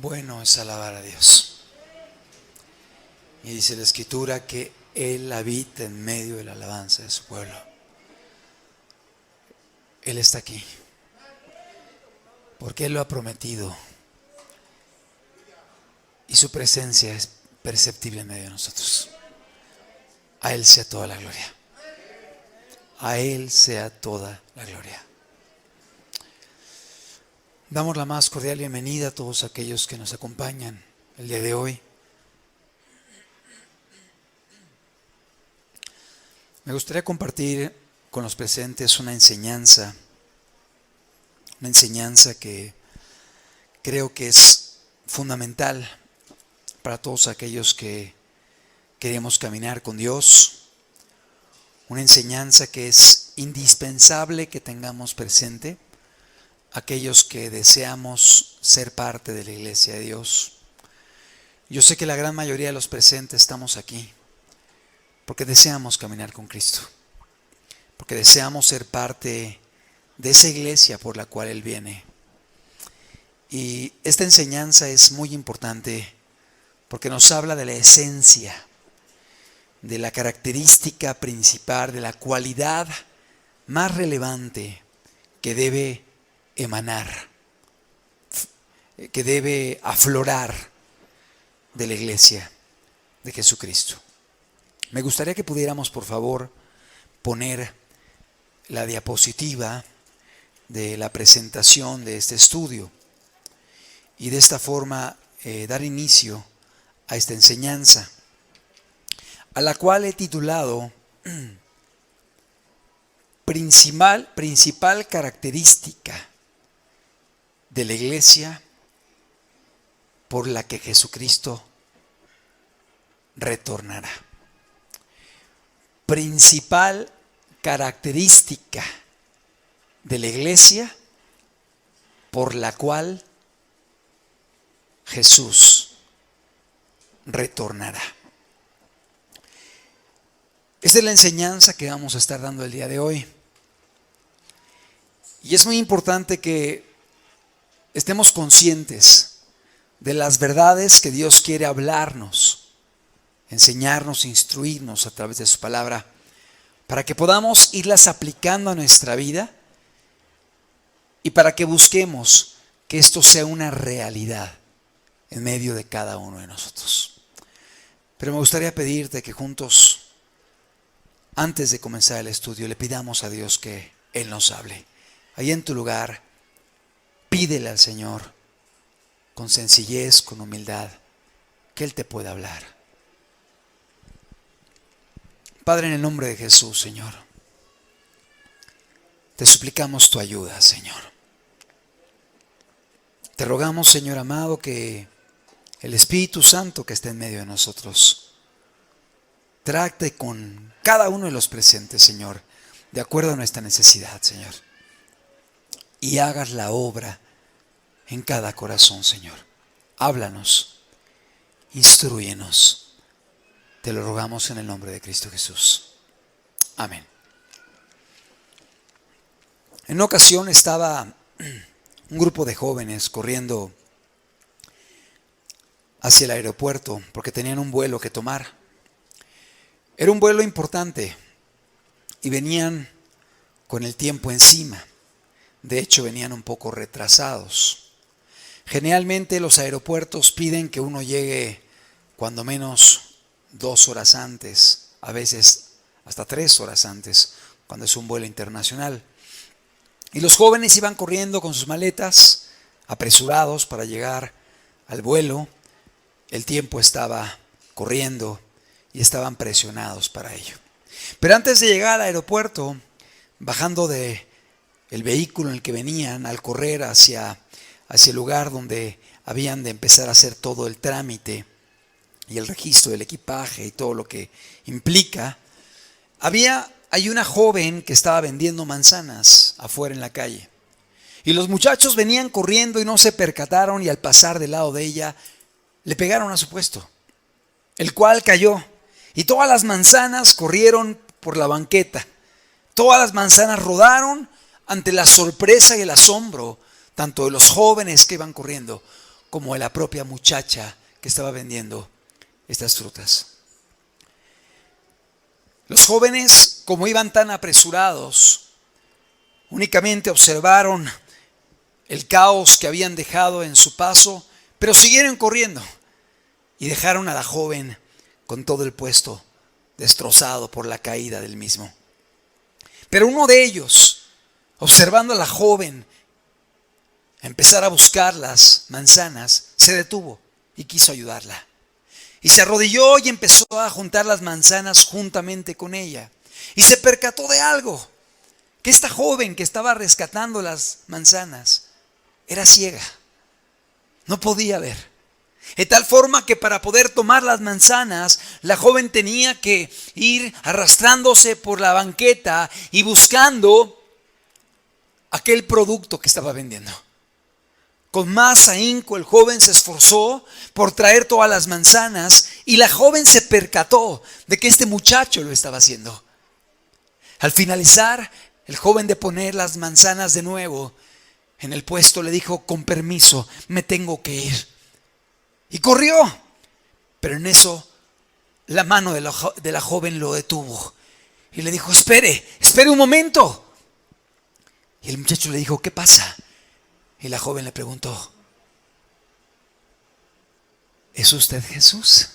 Bueno es alabar a Dios. Y dice la Escritura que Él habita en medio de la alabanza de su pueblo. Él está aquí, porque Él lo ha prometido. Y su presencia es perceptible en medio de nosotros. A Él sea toda la gloria. A Él sea toda la gloria. Damos la más cordial bienvenida a todos aquellos que nos acompañan el día de hoy. Me gustaría compartir con los presentes una enseñanza que creo que es fundamental para todos aquellos que queremos caminar con Dios. Una enseñanza que es indispensable que tengamos presente aquellos que deseamos ser parte de la iglesia de Dios. Yo sé que la gran mayoría de los presentes estamos aquí porque deseamos caminar con Cristo, porque deseamos ser parte de esa iglesia por la cual Él viene. Y esta enseñanza es muy importante porque nos habla de la esencia, de la característica principal, de la cualidad más relevante que debe emanar, que debe aflorar de la iglesia de Jesucristo. Me gustaría que pudiéramos, por favor, poner la diapositiva de la presentación de este estudio y de esta forma dar inicio a esta enseñanza, a la cual he titulado principal característica de la iglesia por la que Jesucristo retornará. Principal característica de la iglesia por la cual Jesús retornará. Esta es la enseñanza que vamos a estar dando el día de hoy. Y es muy importante que estemos conscientes de las verdades que Dios quiere hablarnos, enseñarnos, instruirnos a través de su palabra, para que podamos irlas aplicando a nuestra vida y para que busquemos que esto sea una realidad en medio de cada uno de nosotros. Pero me gustaría pedirte que juntos, antes de comenzar el estudio, le pidamos a Dios que Él nos hable. Ahí en tu lugar, pídele al Señor con sencillez, con humildad, que Él te pueda hablar. Padre, en el nombre de Jesús, Señor, te suplicamos tu ayuda, Señor. Te rogamos, Señor amado, que el Espíritu Santo que está en medio de nosotros trate con cada uno de los presentes, Señor, de acuerdo a nuestra necesidad, Señor. Y hagas la obra en cada corazón, Señor. Háblanos, instrúyenos. Te lo rogamos en el nombre de Cristo Jesús. Amén. En una ocasión estaba un grupo de jóvenes corriendo hacia el aeropuerto porque tenían un vuelo que tomar. Era un vuelo importante y venían con el tiempo encima. De hecho, venían un poco retrasados. Generalmente los aeropuertos piden que uno llegue cuando menos 2 horas antes, a veces hasta 3 horas antes, cuando es un vuelo internacional. Y los jóvenes iban corriendo con sus maletas, apresurados para llegar al vuelo. El tiempo estaba corriendo y estaban presionados para ello. Pero antes de llegar al aeropuerto, bajando del vehículo en el que venían, al correr hacia el lugar donde habían de empezar a hacer todo el trámite y el registro del equipaje y todo lo que implica, hay una joven que estaba vendiendo manzanas afuera en la calle. Y los muchachos venían corriendo y no se percataron, y al pasar del lado de ella le pegaron a su puesto, el cual cayó. Y todas las manzanas corrieron por la banqueta. Todas las manzanas rodaron ante la sorpresa y el asombro, tanto de los jóvenes que iban corriendo como la propia muchacha que estaba vendiendo estas frutas. Los jóvenes, como iban tan apresurados, únicamente observaron el caos que habían dejado en su paso, pero siguieron corriendo y dejaron a la joven con todo el puesto destrozado por la caída del mismo. Pero uno de ellos, observando a la joven empezar a buscar las manzanas, se detuvo y quiso ayudarla. Y se arrodilló y empezó a juntar las manzanas juntamente con ella. Y se percató de algo, que esta joven que estaba rescatando las manzanas era ciega, no podía ver. De tal forma que para poder tomar las manzanas, la joven tenía que ir arrastrándose por la banqueta y buscando aquel producto que estaba vendiendo. Con más ahínco el joven se esforzó por traer todas las manzanas y la joven se percató de que este muchacho lo estaba haciendo. Al finalizar, el joven de poner las manzanas de nuevo en el puesto le dijo: con permiso, me tengo que ir. Y corrió, pero en eso la mano de la joven lo detuvo y le dijo: espere un momento. Y el muchacho le dijo: ¿qué pasa? Y la joven le preguntó: ¿es usted Jesús?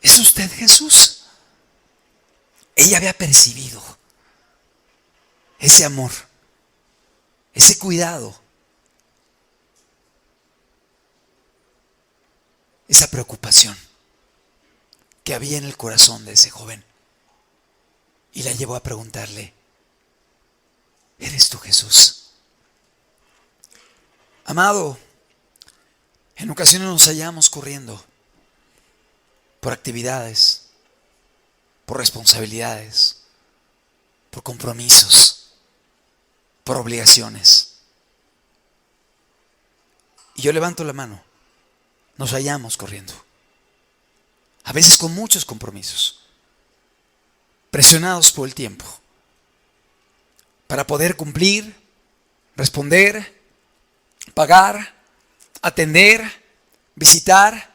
¿Es usted Jesús? Ella había percibido ese amor, ese cuidado, esa preocupación que había en el corazón de ese joven. Y la llevó a preguntarle: ¿eres tú Jesús? Amado, en ocasiones nos hallamos corriendo por actividades, por responsabilidades, por compromisos, por obligaciones. Y yo levanto la mano. Nos hallamos corriendo, a veces con muchos compromisos, presionados por el tiempo, para poder cumplir, responder, pagar, atender, visitar,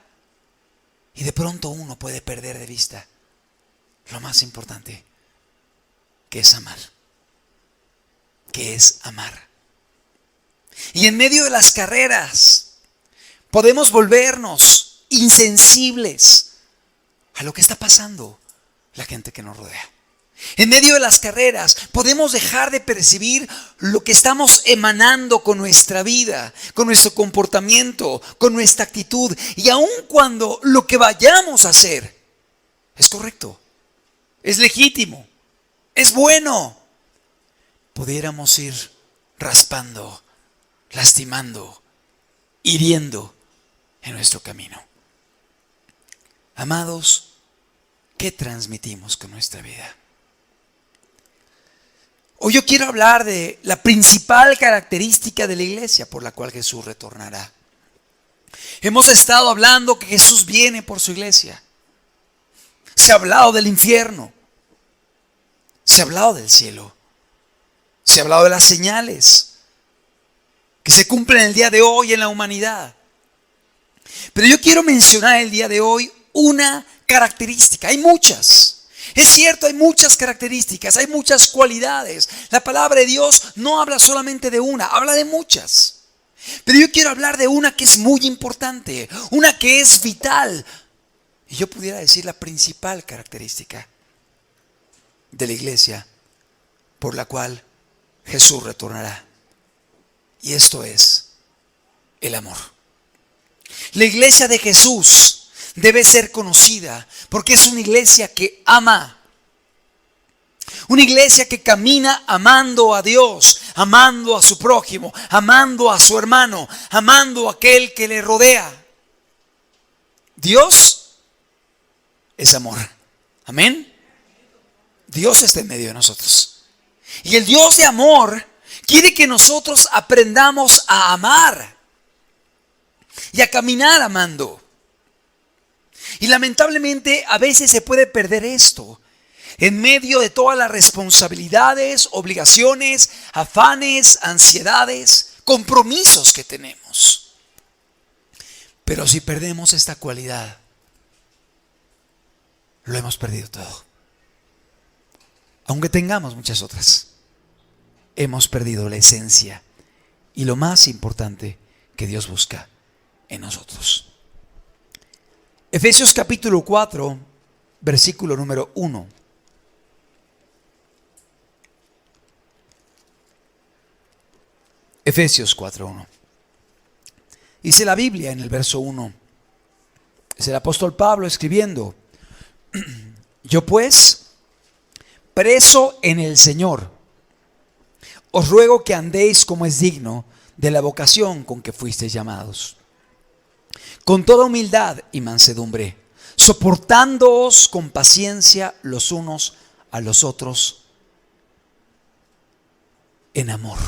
y de pronto uno puede perder de vista lo más importante, que es amar, Y en medio de las carreras podemos volvernos insensibles a lo que está pasando la gente que nos rodea. En medio de las carreras podemos dejar de percibir lo que estamos emanando con nuestra vida, con nuestro comportamiento, con nuestra actitud. Y aun cuando lo que vayamos a hacer es correcto, es legítimo, es bueno, pudiéramos ir raspando, lastimando, hiriendo en nuestro camino. Amados, ¿qué transmitimos con nuestra vida? Hoy yo quiero hablar de la principal característica de la iglesia por la cual Jesús retornará. Hemos estado hablando que Jesús viene por su iglesia. Se ha hablado del infierno. Se ha hablado del cielo. Se ha hablado de las señales que se cumplen el día de hoy en la humanidad. Pero yo quiero mencionar el día de hoy una característica. Hay muchas. Es cierto, hay muchas características, hay muchas cualidades. La palabra de Dios no habla solamente de una, habla de muchas. Pero yo quiero hablar de una que es muy importante, una que es vital. Y yo pudiera decir la principal característica de la iglesia por la cual Jesús retornará. Y esto es el amor. La iglesia de Jesús debe ser conocida porque es una iglesia que ama. Una iglesia que camina amando a Dios, amando a su prójimo, amando a su hermano, amando a aquel que le rodea. Dios es amor. Amén. Dios está en medio de nosotros. Y el Dios de amor quiere que nosotros aprendamos a amar y a caminar amando. Y lamentablemente a veces se puede perder esto en medio de todas las responsabilidades, obligaciones, afanes, ansiedades compromisos que tenemos. Pero si perdemos esta cualidad, lo hemos perdido todo. Aunque tengamos muchas otras, hemos perdido la esencia y lo más importante que Dios busca en nosotros. Efesios capítulo 4, versículo número 1. Efesios 4:1. Dice la Biblia en el verso 1. Es el apóstol Pablo escribiendo: yo pues, preso en el Señor, os ruego que andéis como es digno de la vocación con que fuisteis llamados, con toda humildad y mansedumbre, soportándoos con paciencia los unos a los otros en amor.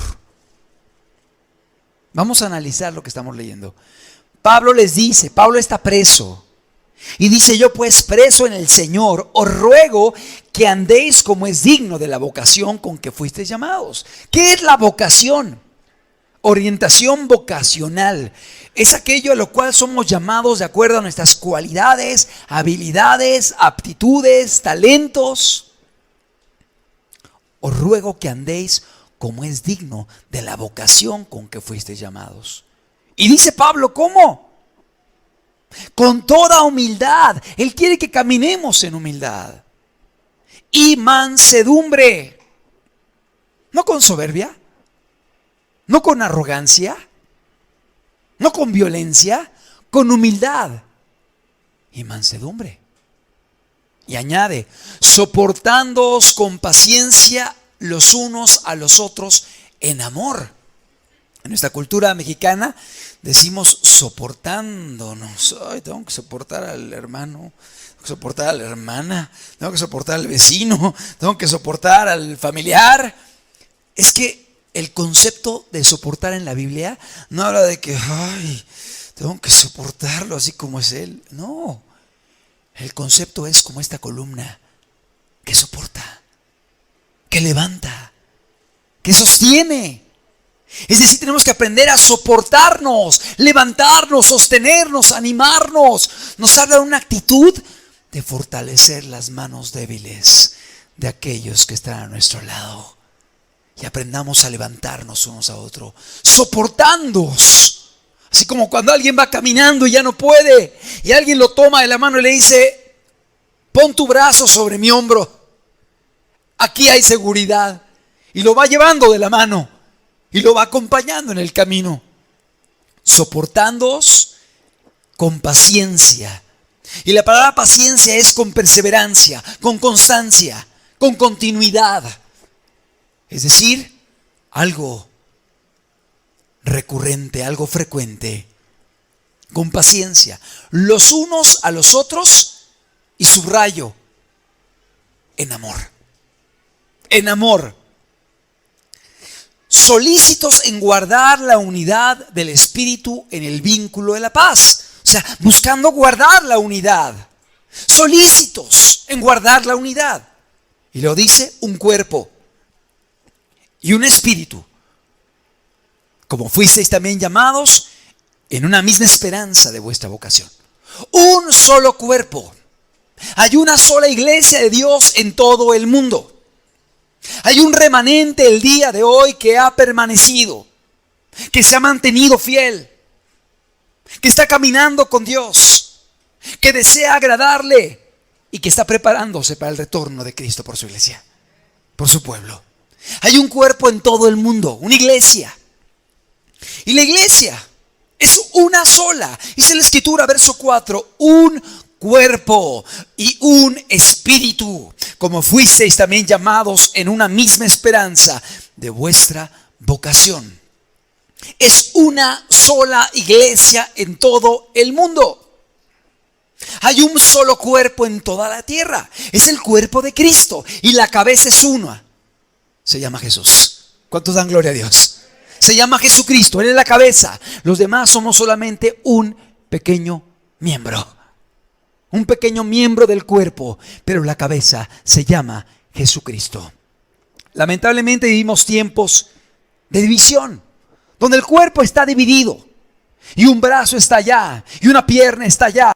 Vamos a analizar lo que estamos leyendo. Pablo les dice, Pablo está preso y dice: yo pues, preso en el Señor, os ruego que andéis como es digno de la vocación con que fuisteis llamados. ¿Qué es la vocación? Orientación vocacional es aquello a lo cual somos llamados de acuerdo a nuestras cualidades, habilidades, aptitudes, talentos. Os ruego que andéis como es digno de la vocación con que fuisteis llamados. Y dice Pablo, ¿cómo? Con toda humildad. Él quiere que caminemos en humildad y mansedumbre, no con soberbia, no con arrogancia, no con violencia, con humildad y mansedumbre. Y añade: soportándoos con paciencia los unos a los otros en amor. En nuestra cultura mexicana decimos soportándonos. Ay, tengo que soportar al hermano, tengo que soportar a la hermana, tengo que soportar al vecino, tengo que soportar al familiar. Es que el concepto de soportar en la Biblia no habla de que, ay, tengo que soportarlo así como es él. No, el concepto es como esta columna que soporta, que levanta, que sostiene. Es decir, tenemos que aprender a soportarnos, levantarnos, sostenernos, animarnos. Nos habla de una actitud de fortalecer las manos débiles de aquellos que están a nuestro lado. Y aprendamos a levantarnos unos a otros, soportándonos. Así como cuando alguien va caminando y ya no puede, y alguien lo toma de la mano y le dice: pon tu brazo sobre mi hombro, aquí hay seguridad. Y lo va llevando de la mano y lo va acompañando en el camino, soportándoos con paciencia. Y la palabra paciencia es con perseverancia, con constancia, con continuidad. Es decir, algo recurrente, algo frecuente, con paciencia, los unos a los otros, y subrayo, en amor. En amor. Solícitos en guardar la unidad del Espíritu en el vínculo de la paz. O sea, buscando guardar la unidad. Solícitos en guardar la unidad. Y lo dice: un cuerpo y un espíritu, como fuisteis también llamados en una misma esperanza de vuestra vocación. Un solo cuerpo. Hay una sola iglesia de Dios en todo el mundo. Hay un remanente el día de hoy que ha permanecido, que se ha mantenido fiel, que está caminando con Dios, que desea agradarle y que está preparándose para el retorno de Cristo por su iglesia, por su pueblo. Hay un cuerpo en todo el mundo, una iglesia. Y la iglesia es una sola. Dice la Escritura, verso 4, un cuerpo y un espíritu, como fuisteis también llamados en una misma esperanza de vuestra vocación. Es una sola iglesia en todo el mundo. Hay un solo cuerpo en toda la tierra. Es el cuerpo de Cristo y la cabeza es una. Se llama Jesús. ¿Cuántos dan gloria a Dios? Se llama Jesucristo, Él es la cabeza. Los demás somos solamente un pequeño miembro. Un pequeño miembro del cuerpo, pero la cabeza se llama Jesucristo. Lamentablemente vivimos tiempos de división, donde el cuerpo está dividido y un brazo está allá y una pierna está allá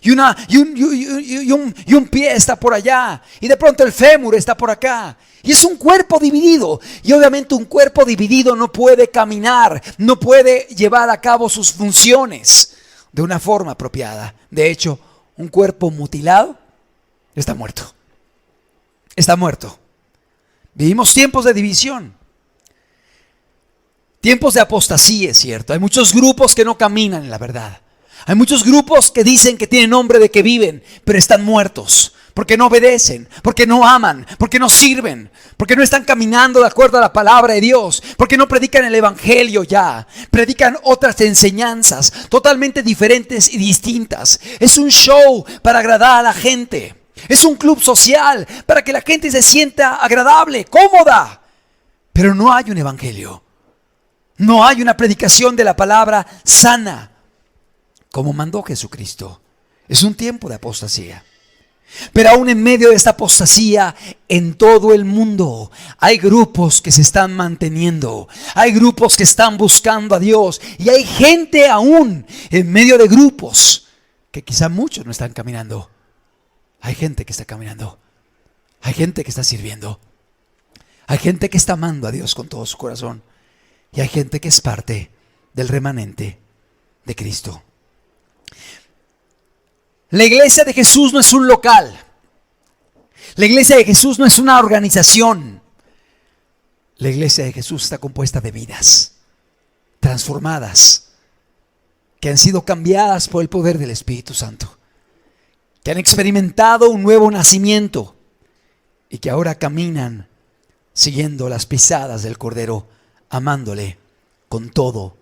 y un pie está por allá y de pronto el fémur está por acá. Y es un cuerpo dividido. Y obviamente un cuerpo dividido no puede caminar, no puede llevar a cabo sus funciones de una forma apropiada. De hecho, un cuerpo mutilado está muerto. Está muerto. Vivimos tiempos de división. Tiempos de apostasía, es cierto. Hay muchos grupos que no caminan en la verdad. Hay muchos grupos que dicen que tienen nombre de que viven, pero están muertos. Porque no obedecen, porque no aman, porque no sirven, porque no están caminando de acuerdo a la palabra de Dios, porque no predican el evangelio ya, predican otras enseñanzas totalmente diferentes y distintas. Es un show para agradar a la gente, es un club social para que la gente se sienta agradable, cómoda, pero no hay un evangelio, no hay una predicación de la palabra sana, como mandó Jesucristo. Es un tiempo de apostasía. Pero aún en medio de esta apostasía, en todo el mundo hay grupos que se están manteniendo, hay grupos que están buscando a Dios, y hay gente aún en medio de grupos que quizá muchos no están caminando. Hay gente que está caminando, hay gente que está sirviendo, hay gente que está amando a Dios con todo su corazón, y hay gente que es parte del remanente de Cristo. La iglesia de Jesús no es un local. La iglesia de Jesús no es una organización. La iglesia de Jesús está compuesta de vidas transformadas, que han sido cambiadas por el poder del Espíritu Santo, que han experimentado un nuevo nacimiento y que ahora caminan siguiendo las pisadas del Cordero, amándole con todo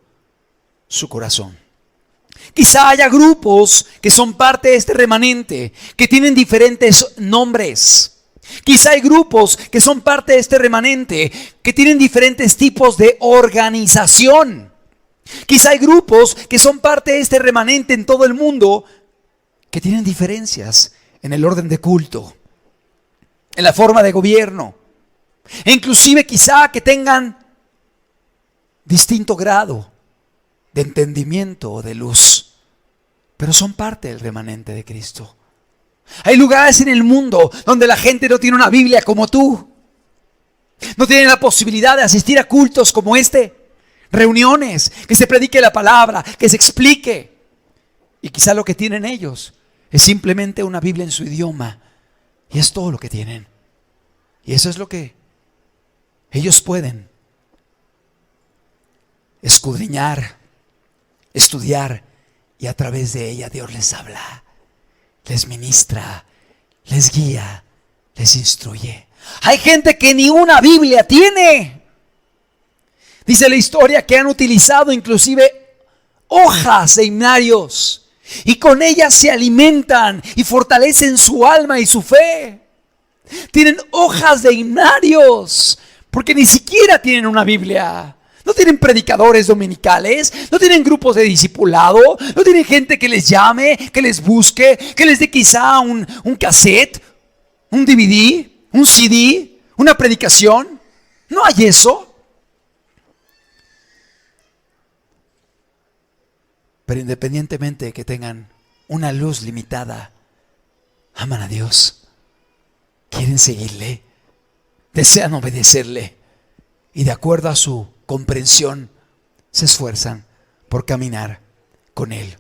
su corazón. Quizá haya grupos que son parte de este remanente, que tienen diferentes nombres. Quizá hay grupos que son parte de este remanente, que tienen diferentes tipos de organización. Quizá hay grupos que son parte de este remanente en todo el mundo, que tienen diferencias en el orden de culto, en la forma de gobierno, e inclusive quizá que tengan distinto grado de entendimiento o de luz, pero son parte del remanente de Cristo. Hay lugares en el mundo donde la gente no tiene una Biblia como tú, no tienen la posibilidad de asistir a cultos como este, reuniones, que se predique la palabra, que se explique, y quizá lo que tienen ellos es simplemente una Biblia en su idioma, y es todo lo que tienen, y eso es lo que ellos pueden escudriñar, estudiar, y a través de ella Dios les habla, les ministra, les guía, les instruye. Hay gente que ni una Biblia tiene. Dice la historia que han utilizado inclusive hojas de himnarios, y con ellas se alimentan y fortalecen su alma y su fe. Tienen hojas de himnarios porque ni siquiera tienen una Biblia. No tienen predicadores dominicales, no tienen grupos de discipulado, no tienen gente que les llame, que les busque, que les dé quizá un cassette, un DVD, un CD, una predicación. No hay eso. Pero independientemente de que tengan una luz limitada, aman a Dios, quieren seguirle, desean obedecerle, y de acuerdo a su comprensión se esfuerzan por caminar con Él.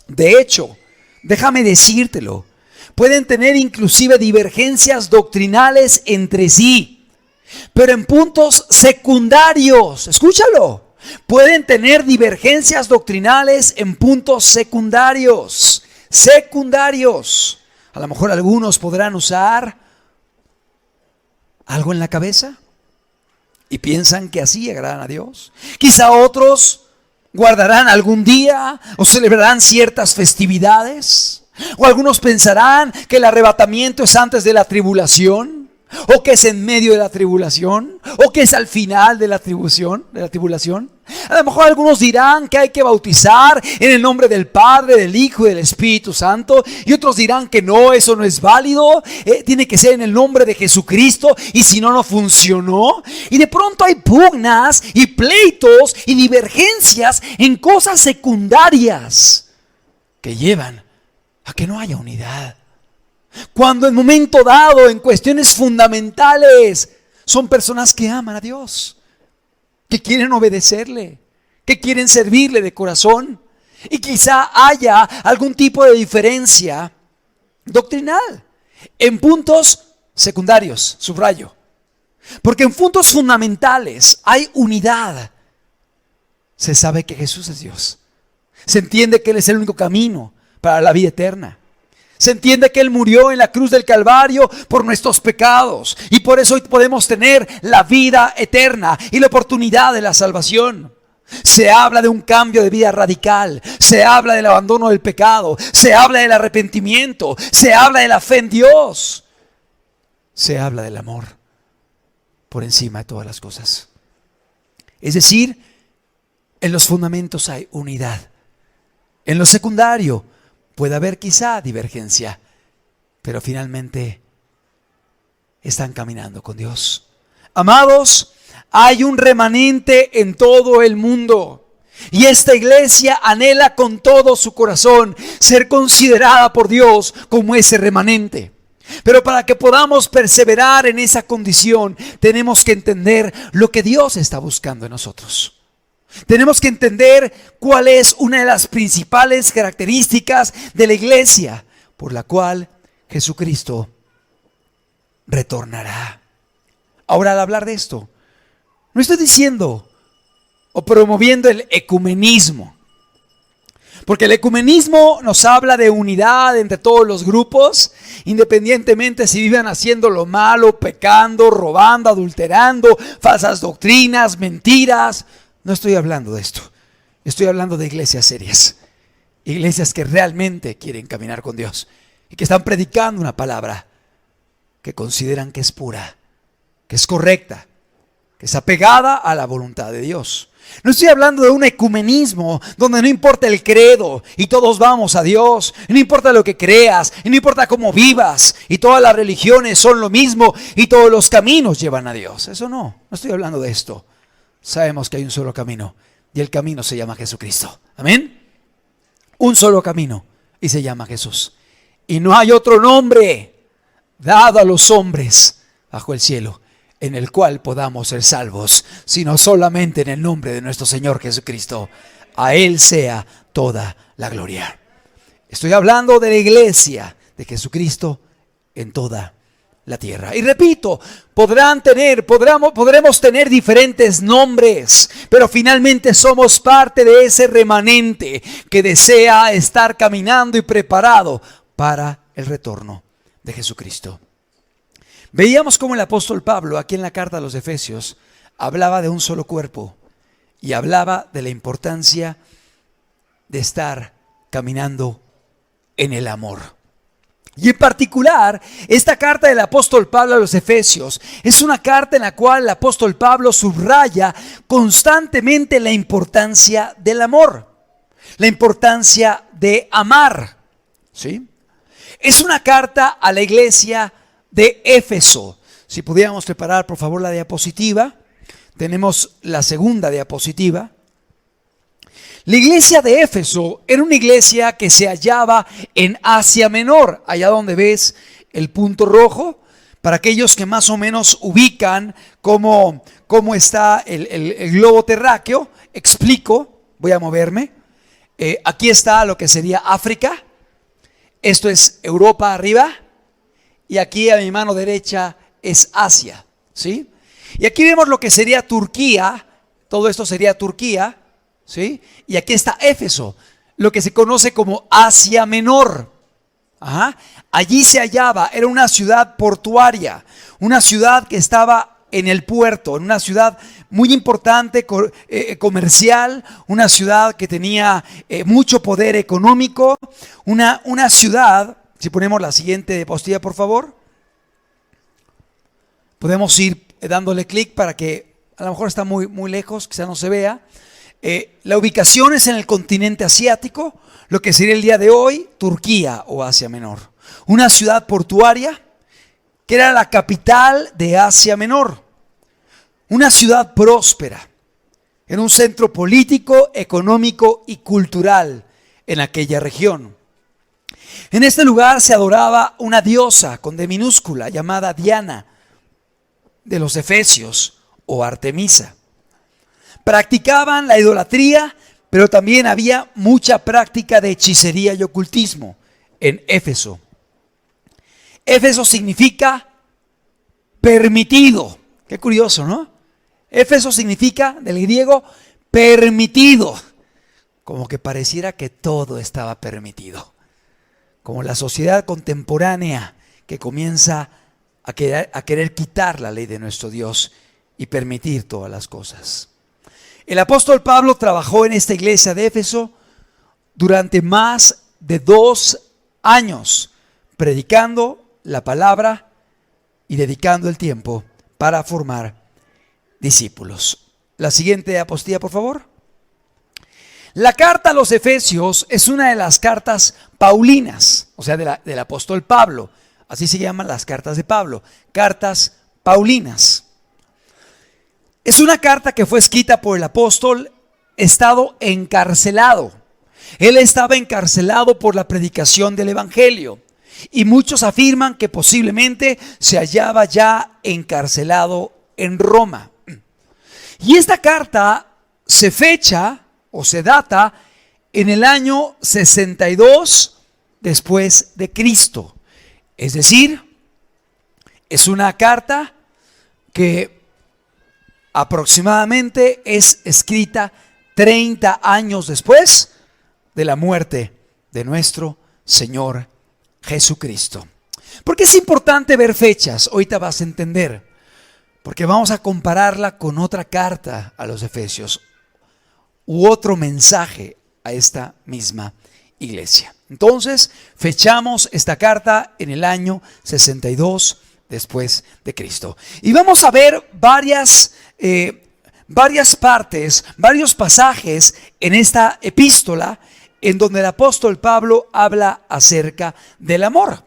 De hecho, déjame decírtelo, pueden tener inclusive divergencias doctrinales entre sí, pero en puntos secundarios. Escúchalo. Pueden tener divergencias doctrinales en puntos secundarios. Secundarios. A lo mejor algunos podrán usar algo en la cabeza y piensan que así agradan a Dios. Quizá otros guardarán algún día o celebrarán ciertas festividades. O algunos pensarán que el arrebatamiento es antes de la tribulación, o que es en medio de la tribulación, o que es al final de la tribulación. A lo mejor algunos dirán que hay que bautizar en el nombre del Padre, del Hijo y del Espíritu Santo. Y otros dirán que no, eso no es válido. Tiene que ser en el nombre de Jesucristo. Y si no, no funcionó. Y de pronto hay pugnas y pleitos y divergencias en cosas secundarias que llevan a que no haya unidad. Cuando en momento dado, en cuestiones fundamentales, son personas que aman a Dios, que quieren obedecerle, que quieren servirle de corazón. Y quizá haya algún tipo de diferencia doctrinal en puntos secundarios, subrayo. Porque en puntos fundamentales hay unidad. Se sabe que Jesús es Dios. Se entiende que Él es el único camino para la vida eterna. Se entiende que Él murió en la cruz del Calvario por nuestros pecados. Y por eso hoy podemos tener la vida eterna y la oportunidad de la salvación. Se habla de un cambio de vida radical. Se habla del abandono del pecado. Se habla del arrepentimiento. Se habla de la fe en Dios. Se habla del amor por encima de todas las cosas. Es decir, en los fundamentos hay unidad. En lo secundario puede haber quizá divergencia, pero finalmente están caminando con Dios. Amados, hay un remanente en todo el mundo. Y esta iglesia anhela con todo su corazón ser considerada por Dios como ese remanente. Pero para que podamos perseverar en esa condición, tenemos que entender lo que Dios está buscando en nosotros. Tenemos que entender cuál es una de las principales características de la iglesia por la cual Jesucristo retornará. Ahora, al hablar de esto, no estoy diciendo o promoviendo el ecumenismo, porque el ecumenismo nos habla de unidad entre todos los grupos, independientemente si viven haciendo lo malo, pecando, robando, adulterando, falsas doctrinas, mentiras. No estoy hablando de esto. Estoy hablando de iglesias serias. Iglesias que realmente quieren caminar con Dios y que están predicando una palabra que consideran que es pura, que es correcta, que es apegada a la voluntad de Dios. No estoy hablando de un ecumenismo donde no importa el credo y todos vamos a Dios. No importa lo que creas, y no importa cómo vivas, y todas las religiones son lo mismo y todos los caminos llevan a Dios. Eso no estoy hablando de esto. Sabemos que hay un solo camino y el camino se llama Jesucristo. Amén. Un solo camino y se llama Jesús. Y no hay otro nombre dado a los hombres bajo el cielo en el cual podamos ser salvos, sino solamente en el nombre de nuestro Señor Jesucristo. A Él sea toda la gloria. Estoy hablando de la iglesia de Jesucristo en toda la tierra. Y repito, podremos tener diferentes nombres, pero finalmente somos parte de ese remanente que desea estar caminando y preparado para el retorno de Jesucristo. Veíamos cómo el apóstol Pablo, aquí en la carta a los Efesios, hablaba de un solo cuerpo y hablaba de la importancia de estar caminando en el amor. Y en particular, esta carta del apóstol Pablo a los Efesios es una carta en la cual el apóstol Pablo subraya constantemente la importancia del amor, la importancia de amar, ¿sí? Es una carta a la iglesia de Éfeso. Si pudiéramos preparar por favor la diapositiva, tenemos la segunda diapositiva. La iglesia de Éfeso era una iglesia que se hallaba en Asia Menor, allá donde ves el punto rojo, para aquellos que más o menos ubican cómo está el globo terráqueo. Explico, voy a moverme. Aquí está lo que sería África, esto es Europa arriba, y aquí a mi mano derecha es Asia, ¿sí? Y aquí vemos lo que sería Turquía, todo esto sería Turquía, ¿sí? Y aquí está Éfeso, lo que se conoce como Asia Menor. Ajá. Allí se hallaba, era una ciudad portuaria, una ciudad que estaba en el puerto, en una ciudad muy importante, comercial, una ciudad que tenía mucho poder económico, una ciudad, si ponemos la siguiente diapositiva por favor, podemos ir dándole clic para que a lo mejor está muy lejos, quizá no se vea. La ubicación es en el continente asiático, lo que sería el día de hoy Turquía o Asia Menor. Una ciudad portuaria que era la capital de Asia Menor. Una ciudad próspera, en un centro político, económico y cultural en aquella región. En este lugar se adoraba una diosa con D minúscula llamada Diana de los Efesios o Artemisa. Practicaban la idolatría, pero también había mucha práctica de hechicería y ocultismo en Éfeso. Éfeso significa permitido. Qué curioso, ¿no? Éfeso significa, del griego, permitido. Como que pareciera que todo estaba permitido. Como la sociedad contemporánea que comienza a querer quitar la ley de nuestro Dios y permitir todas las cosas. El apóstol Pablo trabajó en esta iglesia de Éfeso durante más de 2 años, predicando la palabra y dedicando el tiempo para formar discípulos. La siguiente apostilla, por favor. La carta a los Efesios es una de las cartas paulinas, o sea, del apóstol Pablo. Así se llaman las cartas de Pablo, cartas paulinas. Es una carta que fue escrita por el apóstol estado encarcelado. Él estaba encarcelado por la predicación del evangelio. Y muchos afirman que posiblemente se hallaba ya encarcelado en Roma. Y esta carta se fecha o se data en el año 62 después de Cristo. Es decir, es una carta que aproximadamente es escrita 30 años después de la muerte de nuestro Señor Jesucristo. ¿Por qué es importante ver fechas? Ahorita vas a entender. Porque vamos a compararla con otra carta a los Efesios u otro mensaje a esta misma iglesia. Entonces, fechamos esta carta en el año 62 después de Cristo. Y vamos a ver varias partes, varios pasajes en esta epístola en donde el apóstol Pablo habla acerca del amor.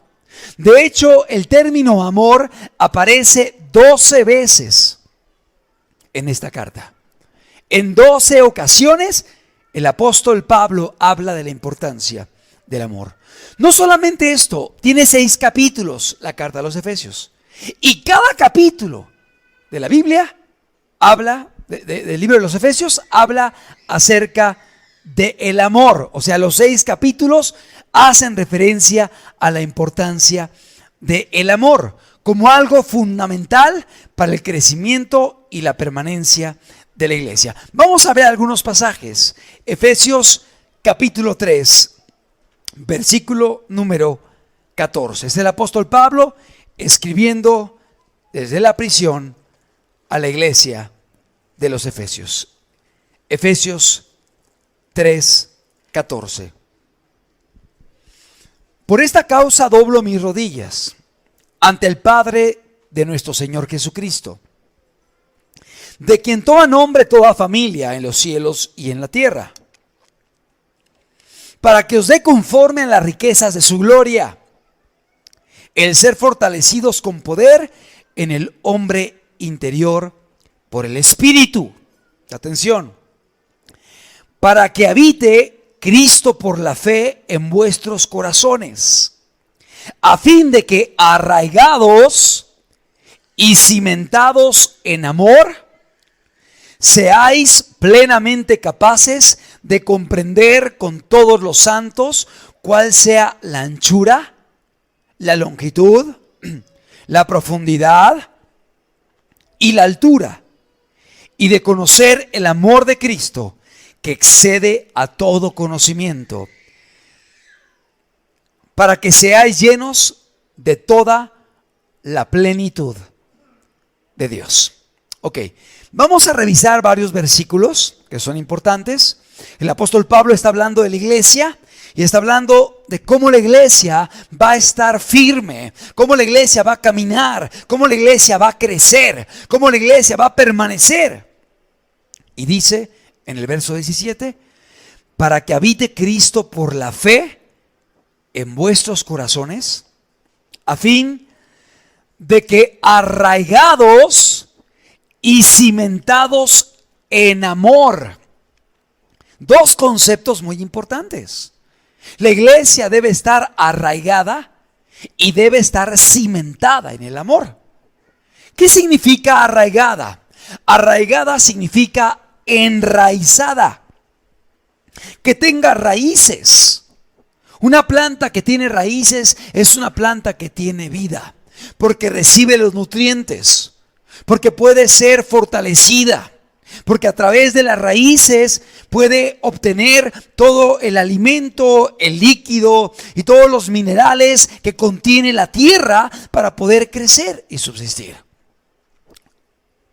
De hecho, el término amor aparece 12 veces en esta carta. En 12 ocasiones, el apóstol Pablo habla de la importancia del amor. No solamente esto, tiene 6 capítulos la carta a los Efesios. Y cada capítulo de la Biblia habla, del libro de los Efesios, habla acerca del amor. O sea, los 6 capítulos hacen referencia a la importancia del amor como algo fundamental para el crecimiento y la permanencia de la iglesia. Vamos a ver algunos pasajes. Efesios capítulo 3, versículo número 14. Es el apóstol Pablo escribiendo desde la prisión a la iglesia de los Efesios. Efesios 3, 14. Por esta causa doblo mis rodillas ante el Padre de nuestro Señor Jesucristo, de quien toma nombre toda familia en los cielos y en la tierra, para que os dé conforme a las riquezas de su gloria, el ser fortalecidos con poder en el hombre interior por el Espíritu. Atención. Para que habite Cristo por la fe en vuestros corazones, a fin de que arraigados y cimentados en amor, seáis plenamente capaces de comprender con todos los santos cuál sea la anchura, la longitud, la profundidad y la altura, y de conocer el amor de Cristo, que excede a todo conocimiento, para que seáis llenos de toda la plenitud de Dios. Ok, vamos a revisar varios versículos que son importantes. El apóstol Pablo está hablando de la iglesia y está hablando de cómo la iglesia va a estar firme, cómo la iglesia va a caminar, cómo la iglesia va a crecer, cómo la iglesia va a permanecer. Y dice en el verso 17, para que habite Cristo por la fe en vuestros corazones, a fin de que arraigados y cimentados en amor. Dos conceptos muy importantes. La iglesia debe estar arraigada y debe estar cimentada en el amor. ¿Qué significa arraigada? Arraigada significa enraizada, que tenga raíces. Una planta que tiene raíces es una planta que tiene vida, porque recibe los nutrientes, porque puede ser fortalecida, porque a través de las raíces puede obtener todo el alimento, el líquido y todos los minerales que contiene la tierra para poder crecer y subsistir.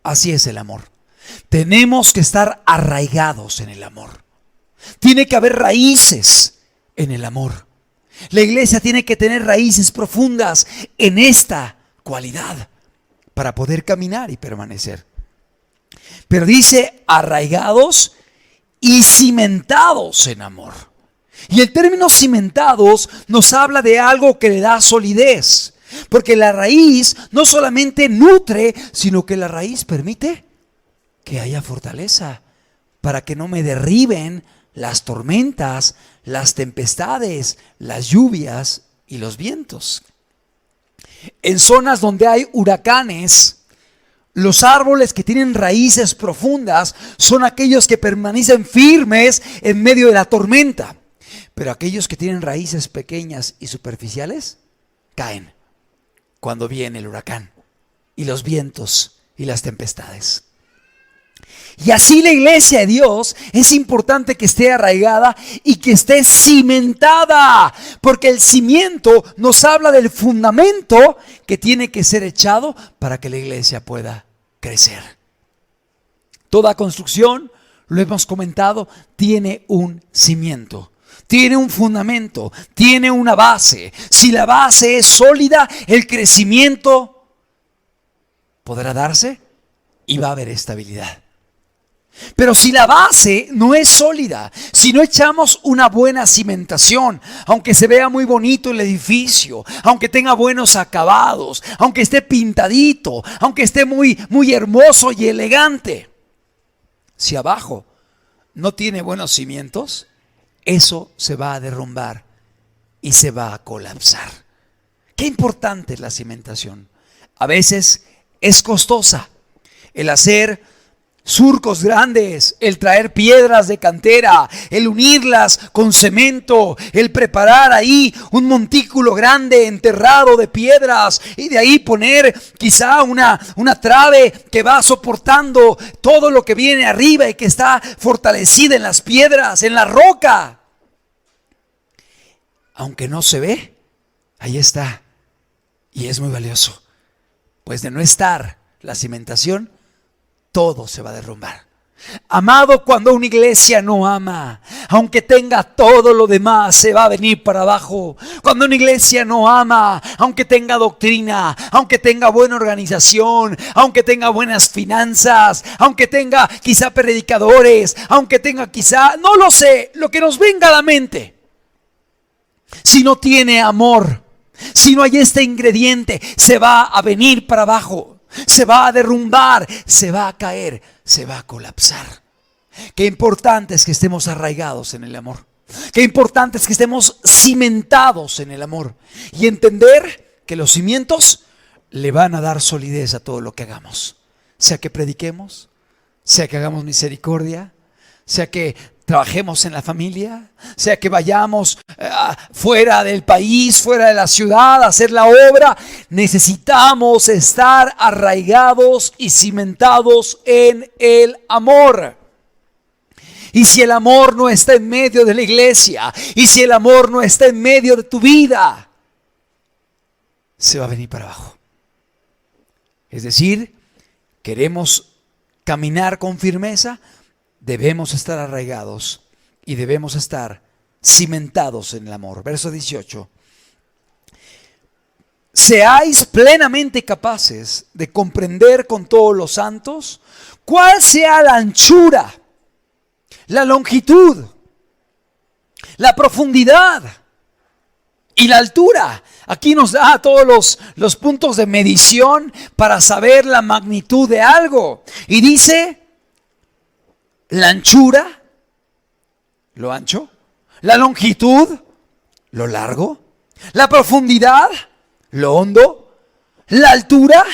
Así es el amor. Tenemos que estar arraigados en el amor. Tiene que haber raíces en el amor. La iglesia tiene que tener raíces profundas en esta cualidad para poder caminar y permanecer. Pero dice arraigados y cimentados en amor. Y el término cimentados nos habla de algo que le da solidez. Porque la raíz no solamente nutre, sino que la raíz permite que haya fortaleza para que no me derriben las tormentas, las tempestades, las lluvias y los vientos. En zonas donde hay huracanes, los árboles que tienen raíces profundas son aquellos que permanecen firmes en medio de la tormenta. Pero aquellos que tienen raíces pequeñas y superficiales caen cuando viene el huracán y los vientos y las tempestades. Y así la iglesia de Dios es importante que esté arraigada y que esté cimentada, porque el cimiento nos habla del fundamento que tiene que ser echado para que la iglesia pueda crecer. Toda construcción, lo hemos comentado, tiene un cimiento. Tiene un fundamento, tiene una base. Si la base es sólida, el crecimiento podrá darse y va a haber estabilidad. Pero si la base no es sólida, si no echamos una buena cimentación, aunque se vea muy bonito el edificio, aunque tenga buenos acabados, aunque esté pintadito, aunque esté muy hermoso y elegante, si abajo no tiene buenos cimientos, eso se va a derrumbar y se va a colapsar. Qué importante es la cimentación. A veces es costosa el hacer surcos grandes, el traer piedras de cantera, el unirlas con cemento, el preparar ahí un montículo grande enterrado de piedras y de ahí poner quizá una trave que va soportando todo lo que viene arriba y que está fortalecida en las piedras, en la roca. Aunque no se ve, ahí está y es muy valioso, pues de no estar la cimentación, todo se va a derrumbar. Amado, cuando una iglesia no ama, aunque tenga todo lo demás, se va a venir para abajo. Cuando una iglesia no ama, aunque tenga doctrina, aunque tenga buena organización, aunque tenga buenas finanzas, aunque tenga quizá predicadores, aunque tenga quizá, no lo sé, lo que nos venga a la mente. Si no tiene amor, si no hay este ingrediente, se va a venir para abajo. Se va a derrumbar, se va a caer, se va a colapsar. Qué importante es que estemos arraigados en el amor. Qué importante es que estemos cimentados en el amor. Y entender que los cimientos le van a dar solidez a todo lo que hagamos. Sea que prediquemos, sea que hagamos misericordia, sea que trabajemos en la familia, sea que vayamos fuera del país, fuera de la ciudad a hacer la obra. Necesitamos estar arraigados y cimentados en el amor. Y si el amor no está en medio de la iglesia, y si el amor no está en medio de tu vida, se va a venir para abajo. Es decir, queremos caminar con firmeza, debemos estar arraigados y debemos estar cimentados en el amor. Verso 18. Seáis plenamente capaces de comprender con todos los santos cuál sea la anchura, la longitud, la profundidad y la altura. Aquí nos da todos los puntos de medición para saber la magnitud de algo. Y dice la anchura, lo ancho, la longitud, lo largo, la profundidad, lo hondo, la altura.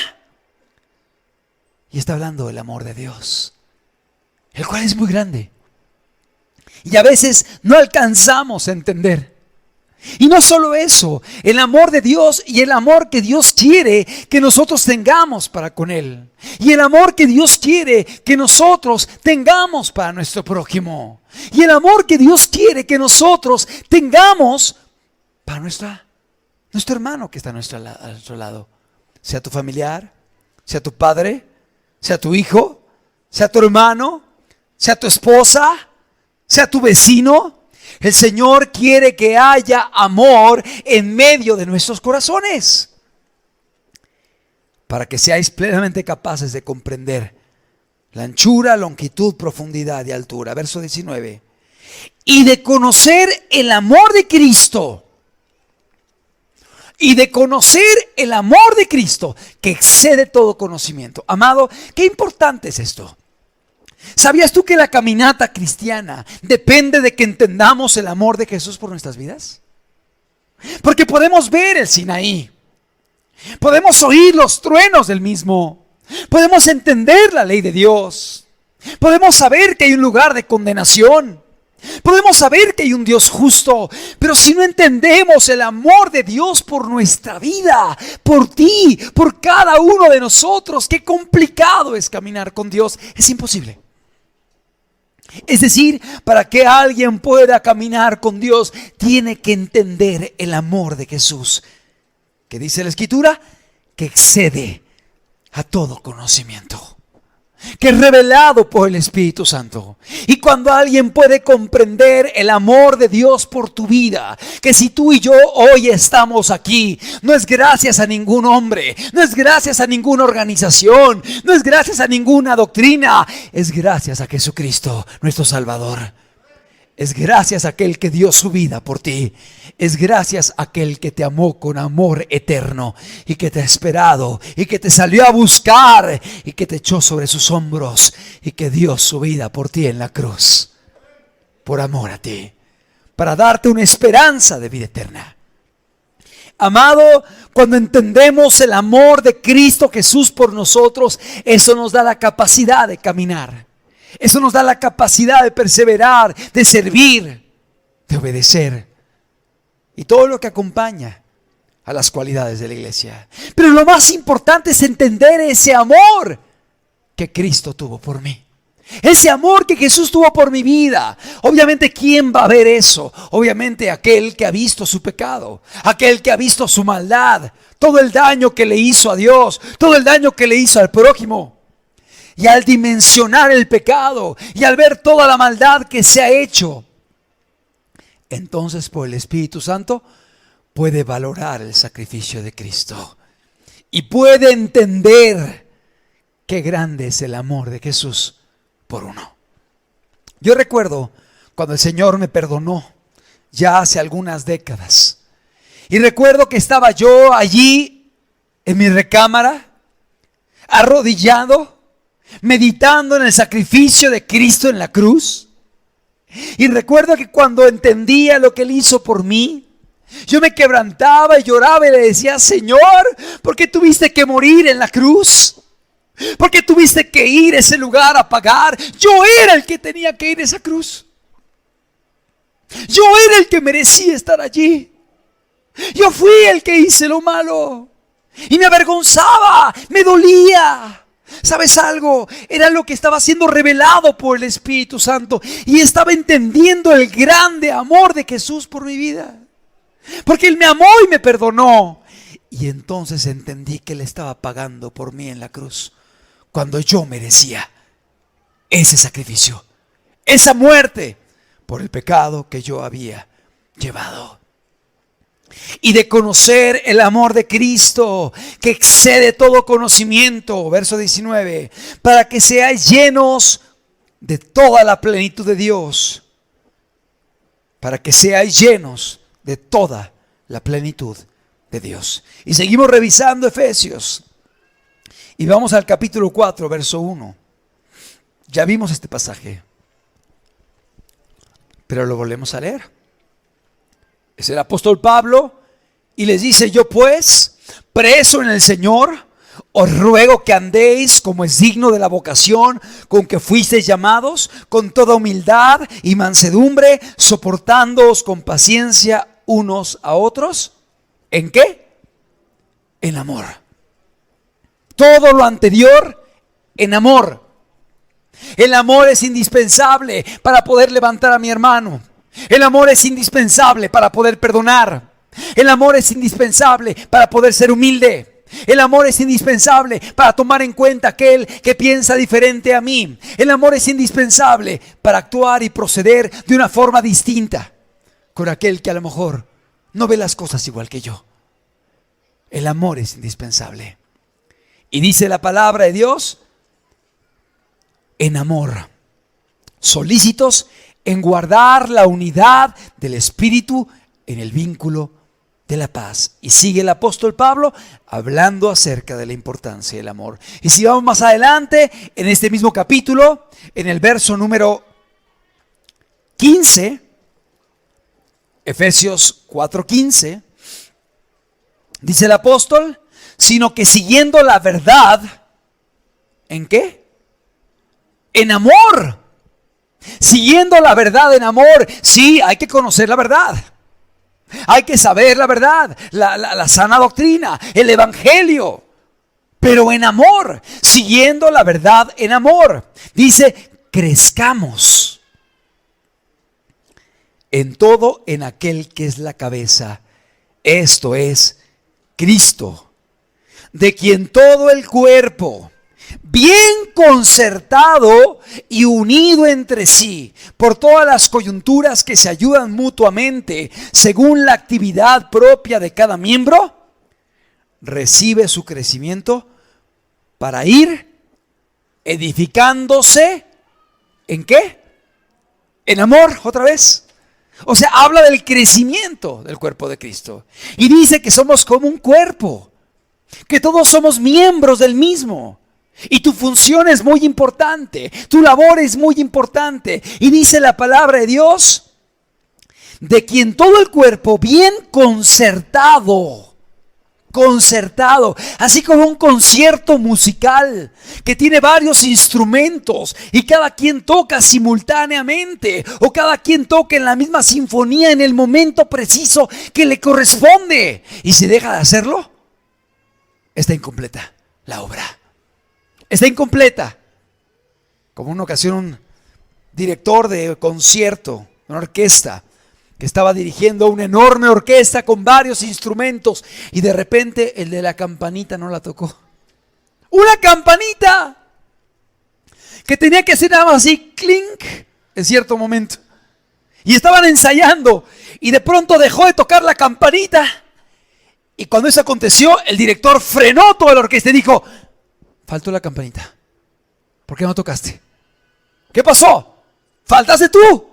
Y está hablando del amor de Dios, el cual es muy grande. Y a veces no alcanzamos a entender. Y no solo eso, el amor de Dios y el amor que Dios quiere que nosotros tengamos para con Él. Y el amor que Dios quiere que nosotros tengamos para nuestro prójimo. Y el amor que Dios quiere que nosotros tengamos para nuestro hermano que está a nuestro lado. Sea tu familiar, sea tu padre, sea tu hijo, sea tu hermano, sea tu esposa, sea tu vecino. El Señor quiere que haya amor en medio de nuestros corazones, para que seáis plenamente capaces de comprender la anchura, longitud, profundidad y altura. Verso 19. Y de conocer el amor de Cristo. Y de conocer el amor de Cristo que excede todo conocimiento. Amado, qué importante es esto. ¿Sabías tú que la caminata cristiana depende de que entendamos el amor de Jesús por nuestras vidas? Porque podemos ver el Sinaí, podemos oír los truenos del mismo, podemos entender la ley de Dios, podemos saber que hay un lugar de condenación, podemos saber que hay un Dios justo, pero si no entendemos el amor de Dios por nuestra vida, por ti, por cada uno de nosotros, qué complicado es caminar con Dios. Es imposible. Es decir, para que alguien pueda caminar con Dios, tiene que entender el amor de Jesús, que dice la Escritura, que excede a todo conocimiento, que es revelado por el Espíritu Santo. Y cuando alguien puede comprender el amor de Dios por tu vida, que si tú y yo hoy estamos aquí, no es gracias a ningún hombre, no es gracias a ninguna organización, no es gracias a ninguna doctrina, es gracias a Jesucristo, nuestro Salvador. Es gracias a aquel que dio su vida por ti. Es gracias a aquel que te amó con amor eterno y que te ha esperado y que te salió a buscar y que te echó sobre sus hombros y que dio su vida por ti en la cruz, por amor a ti, para darte una esperanza de vida eterna. Amado, cuando entendemos el amor de Cristo Jesús por nosotros, eso nos da la capacidad de caminar. Eso nos da la capacidad de perseverar, de servir, de obedecer y todo lo que acompaña a las cualidades de la iglesia. Pero lo más importante es entender ese amor que Cristo tuvo por mí. Ese amor que Jesús tuvo por mi vida. Obviamente, ¿quién va a ver eso? Obviamente aquel que ha visto su pecado, aquel que ha visto su maldad, todo el daño que le hizo a Dios, todo el daño que le hizo al prójimo. Y al dimensionar el pecado y al ver toda la maldad que se ha hecho, entonces por el Espíritu Santo puede valorar el sacrificio de Cristo y puede entender qué grande es el amor de Jesús por uno. Yo recuerdo cuando el Señor me perdonó ya hace algunas décadas, y recuerdo que estaba yo allí en mi recámara, arrodillado, meditando en el sacrificio de Cristo en la cruz. Y recuerdo que cuando entendía lo que Él hizo por mí, yo me quebrantaba y lloraba y le decía: Señor, ¿por qué tuviste que morir en la cruz? ¿Por qué tuviste que ir a ese lugar a pagar? Yo era el que tenía que ir a esa cruz. Yo era el que merecía estar allí. Yo fui el que hice lo malo y me avergonzaba, me dolía. ¿Sabes algo? Era lo que estaba siendo revelado por el Espíritu Santo y estaba entendiendo el grande amor de Jesús por mi vida, porque Él me amó y me perdonó. Y entonces entendí que Él estaba pagando por mí en la cruz cuando yo merecía ese sacrificio, esa muerte por el pecado que yo había llevado. Y de conocer el amor de Cristo que excede todo conocimiento, verso 19, para que seáis llenos de toda la plenitud de Dios, para que seáis llenos de toda la plenitud de Dios. Y seguimos revisando Efesios. Y vamos al capítulo 4, verso 1. Ya vimos este pasaje, pero lo volvemos a leer. Es el apóstol Pablo y les dice: yo pues, preso en el Señor, os ruego que andéis como es digno de la vocación con que fuisteis llamados, con toda humildad y mansedumbre, soportándoos con paciencia unos a otros. ¿En qué? En amor. Todo lo anterior en amor. El amor es indispensable para poder levantar a mi hermano. El amor es indispensable para poder perdonar. El amor es indispensable para poder ser humilde. El amor es indispensable para tomar en cuenta aquel que piensa diferente a mí. El amor es indispensable para actuar y proceder de una forma distinta con aquel que a lo mejor no ve las cosas igual que yo. El amor es indispensable. Y dice la palabra de Dios: en amor, solícitos en guardar la unidad del Espíritu en el vínculo de la paz. Y sigue el apóstol Pablo hablando acerca de la importancia del amor. Y si vamos más adelante, en este mismo capítulo, en el verso número 15, Efesios 4:15, dice el apóstol: sino que siguiendo la verdad, ¿en qué? En amor. Siguiendo la verdad en amor. Sí, hay que conocer la verdad. Hay que saber la verdad, la sana doctrina, el evangelio. Pero en amor, siguiendo la verdad en amor. Dice: crezcamos en todo en aquel que es la cabeza, esto es Cristo, de quien todo el cuerpo, bien concertado y unido entre sí por todas las coyunturas que se ayudan mutuamente según la actividad propia de cada miembro, recibe su crecimiento para ir edificándose. ¿En qué? En amor, otra vez. O sea, habla del crecimiento del cuerpo de Cristo. Y dice que somos como un cuerpo, que todos somos miembros del mismo. Y tu función es muy importante, tu labor es muy importante. Y dice la palabra de Dios: de quien todo el cuerpo bien concertado, así como un concierto musical que tiene varios instrumentos y cada quien toca simultáneamente, o cada quien toca en la misma sinfonía en el momento preciso que le corresponde, y si deja de hacerlo, está incompleta la obra. Está incompleta. Como una ocasión un director de concierto, una orquesta, que estaba dirigiendo una enorme orquesta con varios instrumentos, y de repente el de la campanita no la tocó. Una campanita que tenía que hacer nada más así, clink, en cierto momento. Y estaban ensayando y de pronto dejó de tocar la campanita. Y cuando eso aconteció, el director frenó toda la orquesta y dijo: faltó la campanita. ¿Por qué no tocaste? ¿Qué pasó? ¿Faltaste tú?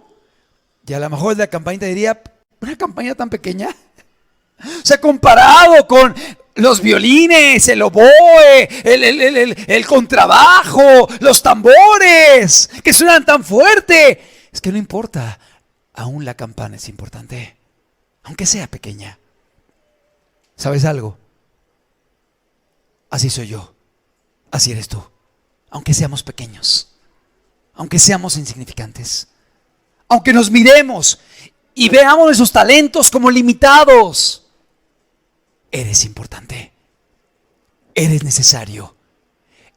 Y a lo mejor el de la campanita diría: ¿una campanita tan pequeña? O sea, comparado con los violines, el oboe, el contrabajo, los tambores, que suenan tan fuerte. Es que no importa. Aún la campana es importante, aunque sea pequeña. ¿Sabes algo? Así soy yo. Así eres tú. Aunque seamos pequeños, aunque seamos insignificantes, aunque nos miremos y veamos esos talentos como limitados, eres importante, eres necesario,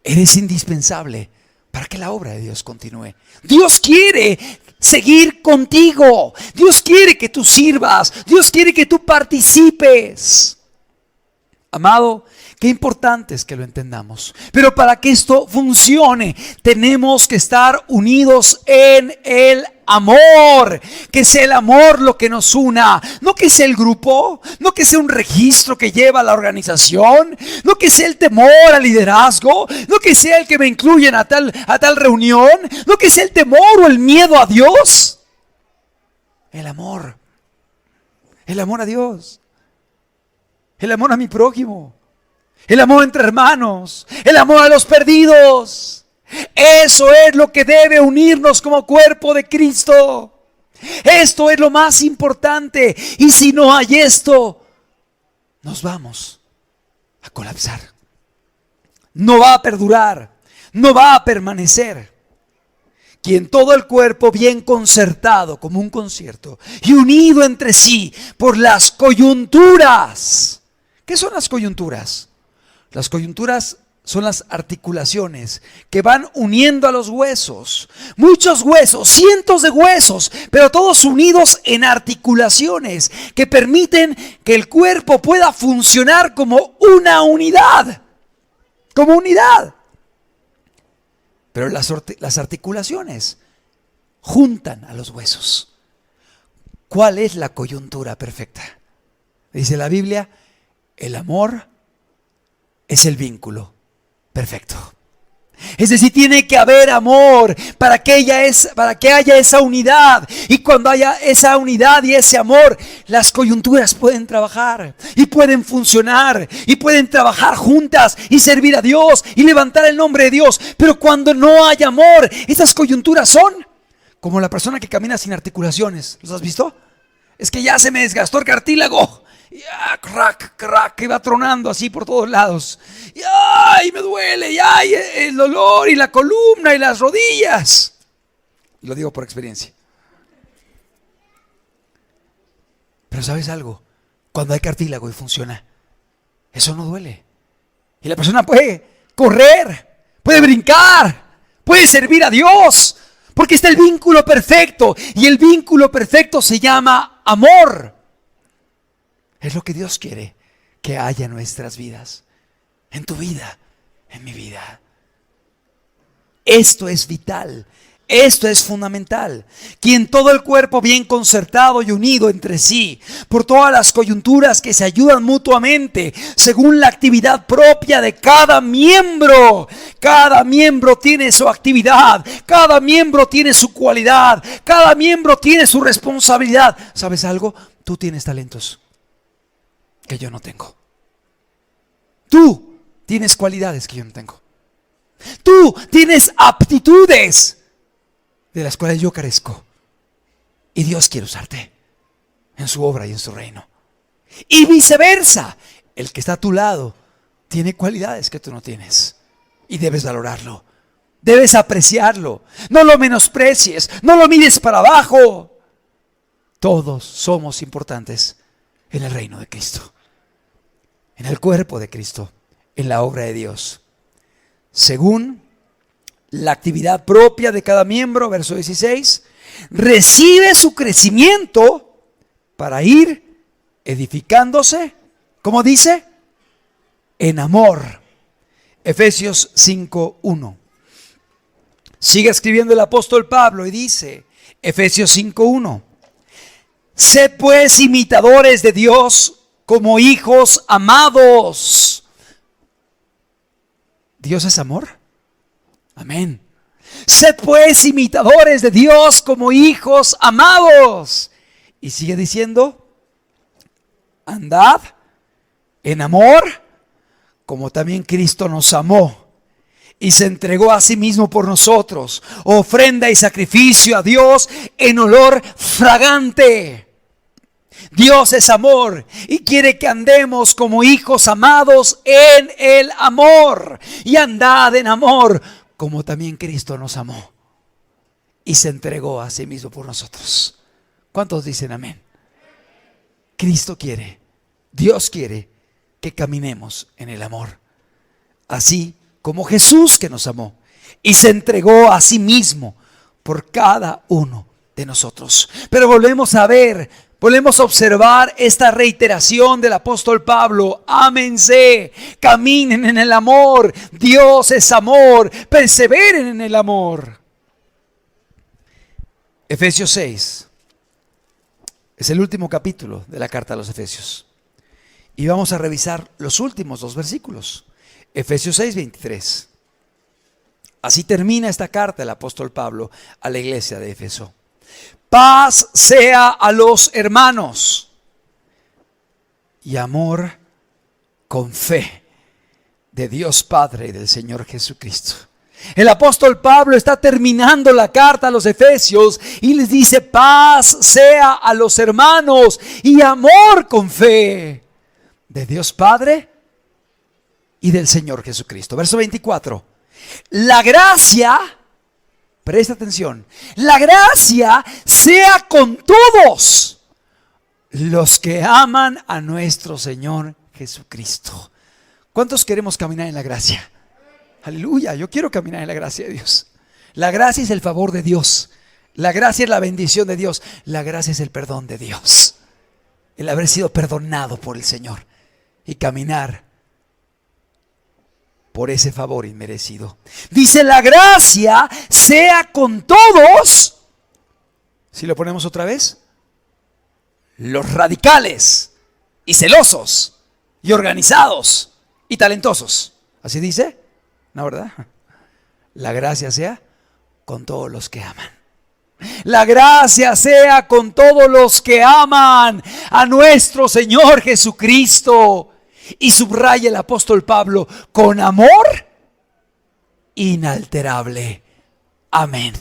eres indispensable para que la obra de Dios continúe. Dios quiere seguir contigo, Dios quiere que tú sirvas, Dios quiere que tú participes. Amado, qué importante es que lo entendamos. Pero para que esto funcione, tenemos que estar unidos en el amor. Que sea el amor lo que nos una. No que sea el grupo, no que sea un registro que lleva a la organización, no que sea el temor al liderazgo, no que sea el que me incluyen a tal reunión, no que sea el temor o el miedo a Dios. El amor a Dios, el amor a mi prójimo, el amor entre hermanos, el amor a los perdidos. Eso es lo que debe unirnos como cuerpo de Cristo. Esto es lo más importante. Y si no hay esto, nos vamos a colapsar. No va a perdurar, no va a permanecer. Quien todo el cuerpo bien concertado como un concierto y unido entre sí por las coyunturas. ¿Qué son las coyunturas? Las coyunturas son las articulaciones que van uniendo a los huesos. Muchos huesos, cientos de huesos, pero todos unidos en articulaciones que permiten que el cuerpo pueda funcionar como una unidad. Como unidad. Pero las articulaciones juntan a los huesos. ¿Cuál es la coyuntura perfecta? Dice la Biblia, el amor es el vínculo perfecto. Es decir, tiene que haber amor para que haya esa unidad. Y cuando haya esa unidad y ese amor, las coyunturas pueden trabajar y pueden funcionar y pueden trabajar juntas y servir a Dios y levantar el nombre de Dios. Pero cuando no hay amor, esas coyunturas son como la persona que camina sin articulaciones. ¿Los has visto? Es que ya se me desgastó el cartílago. Y crack, que va tronando así por todos lados. Y ay, me duele, y ay, el dolor y la columna y las rodillas. Y lo digo por experiencia. Pero ¿sabes algo? Cuando hay cartílago y funciona, eso no duele. Y la persona puede correr, puede brincar, puede servir a Dios, porque está el vínculo perfecto. Y el vínculo perfecto se llama amor. Es lo que Dios quiere que haya en nuestras vidas, en tu vida, en mi vida. Esto es vital, esto es fundamental. Quien todo el cuerpo bien concertado y unido entre sí, por todas las coyunturas que se ayudan mutuamente, según la actividad propia de cada miembro. Cada miembro tiene su actividad, cada miembro tiene su cualidad, cada miembro tiene su responsabilidad. ¿Sabes algo? Tú tienes talentos que yo no tengo. Tú tienes cualidades que yo no tengo. Tú tienes aptitudes de las cuales yo carezco. Y Dios quiere usarte en su obra y en su reino. Y viceversa. El que está a tu lado tiene cualidades que tú no tienes. Y debes valorarlo. Debes apreciarlo. No lo menosprecies. No lo mires para abajo. Todos somos importantes en el reino de Cristo, en el cuerpo de Cristo, en la obra de Dios. Según la actividad propia de cada miembro, verso 16, recibe su crecimiento para ir edificándose, ¿cómo dice? En amor. Efesios 5:1. Sigue escribiendo el apóstol Pablo y dice, Efesios 5:1, sed pues imitadores de Dios como hijos amados. ¿Dios es amor? Amén. Sed pues imitadores de Dios como hijos amados. Y sigue diciendo, andad en amor como también Cristo nos amó y se entregó a sí mismo por nosotros, ofrenda y sacrificio a Dios en olor fragante. Dios es amor y quiere que andemos como hijos amados en el amor. Y andad en amor como también Cristo nos amó y se entregó a sí mismo por nosotros. ¿Cuántos dicen amén? Cristo quiere, Dios quiere que caminemos en el amor, así como Jesús que nos amó y se entregó a sí mismo por cada uno de nosotros. Pero volvemos a observar esta reiteración del apóstol Pablo. Ámense, caminen en el amor. Dios es amor, perseveren en el amor. Efesios 6 es el último capítulo de la carta a los Efesios. Y vamos a revisar los últimos 2 versículos. Efesios 6, 23. Así termina esta carta el apóstol Pablo a la iglesia de Éfeso. Paz sea a los hermanos y amor con fe de Dios Padre y del Señor Jesucristo. El apóstol Pablo está terminando la carta a los Efesios y les dice: paz sea a los hermanos y amor con fe de Dios Padre y del Señor Jesucristo. Verso 24. La gracia, presta atención, la gracia sea con todos los que aman a nuestro Señor Jesucristo. ¿Cuántos queremos caminar en la gracia? Aleluya, yo quiero caminar en la gracia de Dios. La gracia es el favor de Dios. La gracia es la bendición de Dios. La gracia es el perdón de Dios. El haber sido perdonado por el Señor y caminar por ese favor inmerecido. Dice: la gracia sea con todos. Si lo ponemos otra vez: los radicales y celosos y organizados y talentosos. ¿Así dice? ¿No, verdad? La gracia sea con todos los que aman. La gracia sea con todos los que aman a nuestro Señor Jesucristo. Y subraya el apóstol Pablo: con amor inalterable. Amén.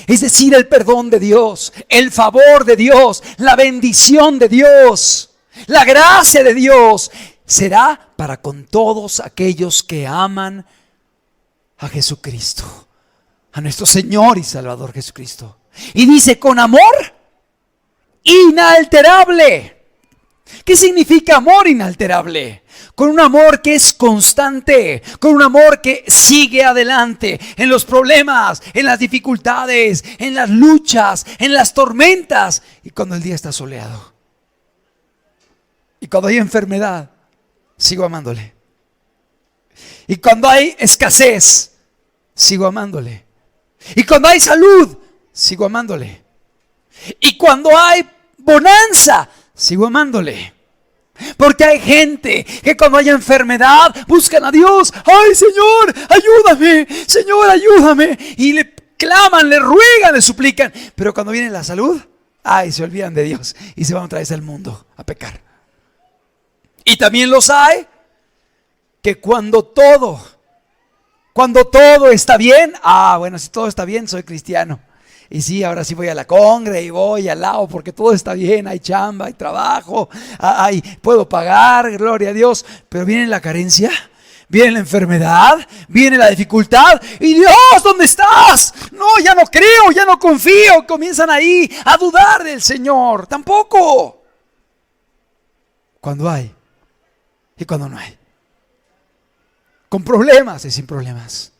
Es decir, el perdón de Dios, el favor de Dios, la bendición de Dios, la gracia de Dios será para con todos aquellos que aman a Jesucristo, a nuestro Señor y Salvador Jesucristo. Y dice: con amor inalterable. ¿Qué significa amor inalterable? Con un amor que es constante, con un amor que sigue adelante en los problemas, en las dificultades, en las luchas, en las tormentas, y cuando el día está soleado, y cuando hay enfermedad, sigo amándole. Y cuando hay escasez, sigo amándole. Y cuando hay salud, sigo amándole. Y cuando hay bonanza, sigo amándole. Porque hay gente que cuando hay enfermedad buscan a Dios: ay, Señor, ayúdame, Señor, ayúdame. Y le claman, le ruegan, le suplican. Pero cuando viene la salud, ay, se olvidan de Dios y se van otra vez al mundo a pecar. Y también los hay que cuando todo está bien, bueno, si todo está bien, soy cristiano. Y sí, ahora sí voy a la congre y voy al lado porque todo está bien, hay chamba, hay trabajo, puedo pagar, gloria a Dios. Pero viene la carencia, viene la enfermedad, viene la dificultad. Y Dios, ¿dónde estás? No, ya no creo, ya no confío. Comienzan ahí a dudar del Señor. Tampoco. Cuando hay y cuando no hay. Con problemas y sin problemas.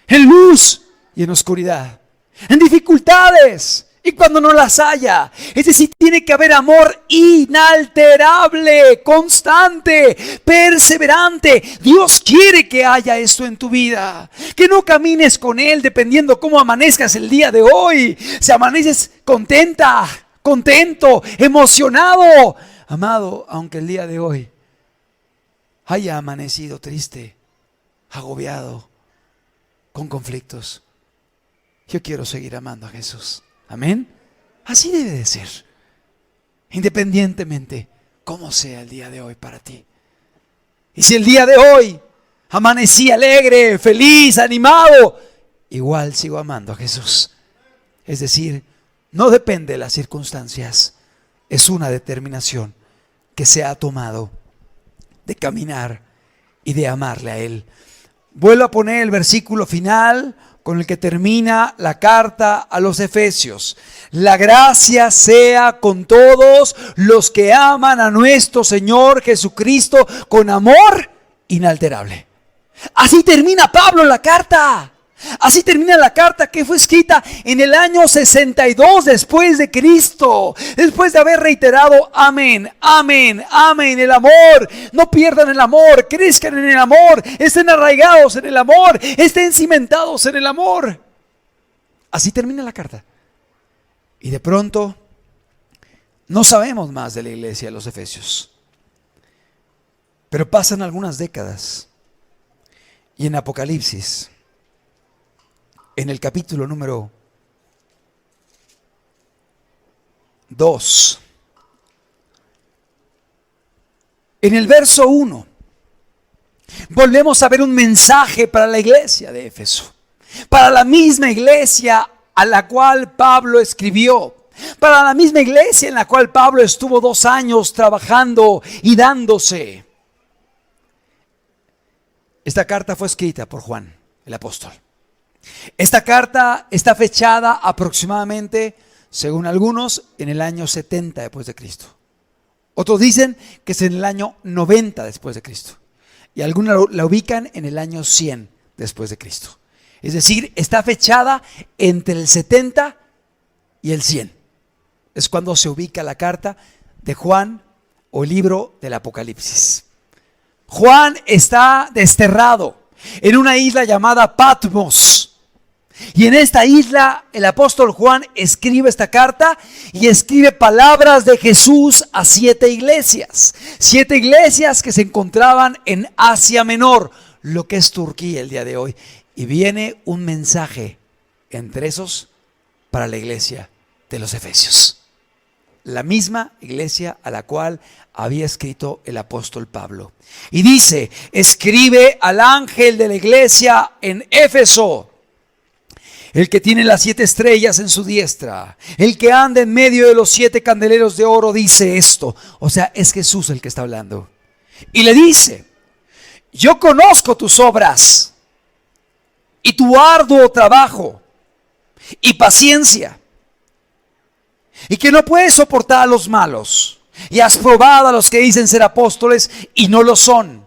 En luz y en oscuridad. En dificultades y cuando no las haya. Es decir, tiene que haber amor inalterable, constante, perseverante. Dios quiere que haya esto en tu vida. Que no camines con Él dependiendo cómo amanezcas el día de hoy. Si amaneces contenta, contento, emocionado, amado, aunque el día de hoy haya amanecido triste, agobiado, con conflictos, yo quiero seguir amando a Jesús. Amén. Así debe de ser. Independientemente cómo sea el día de hoy para ti. Y si el día de hoy amanecí alegre, feliz, animado, igual sigo amando a Jesús. Es decir, no depende de las circunstancias. Es una determinación que se ha tomado de caminar y de amarle a Él. Vuelvo a poner el versículo final con el que termina la carta a los Efesios. La gracia sea con todos los que aman a nuestro Señor Jesucristo con amor inalterable. Así termina Pablo la carta. Así termina la carta que fue escrita en el año 62 después de Cristo. Después de haber reiterado: amén, amén, amén, el amor. No pierdan el amor, crezcan en el amor, estén arraigados en el amor, estén cimentados en el amor. Así termina la carta. Y de pronto no sabemos más de la iglesia de los Efesios. Pero pasan algunas décadas y en Apocalipsis, en el capítulo número 2, en el verso 1, volvemos a ver un mensaje para la iglesia de Éfeso, para la misma iglesia a la cual Pablo escribió, para la misma iglesia en la cual Pablo estuvo 2 años trabajando y dándose. Esta carta fue escrita por Juan, el apóstol. Esta carta está fechada aproximadamente, según algunos, en el año 70 después de Cristo. Otros dicen que es en el año 90 después de Cristo. Y algunos la ubican en el año 100 después de Cristo. Es decir, está fechada entre el 70 y el 100. Es cuando se ubica la carta de Juan o el libro del Apocalipsis. Juan está desterrado en una isla llamada Patmos. Y en esta isla el apóstol Juan escribe esta carta y escribe palabras de Jesús a 7 iglesias. 7 iglesias que se encontraban en Asia Menor, lo que es Turquía el día de hoy. Y viene un mensaje entre esos para la iglesia de los Efesios. La misma iglesia a la cual había escrito el apóstol Pablo. Y dice, escribe al ángel de la iglesia en Éfeso, el que tiene las 7 estrellas en su diestra, el que anda en medio de los 7 candeleros de oro, dice esto. O sea, es Jesús el que está hablando. Y le dice, yo conozco tus obras y tu arduo trabajo y paciencia, y que no puedes soportar a los malos, y has probado a los que dicen ser apóstoles y no lo son,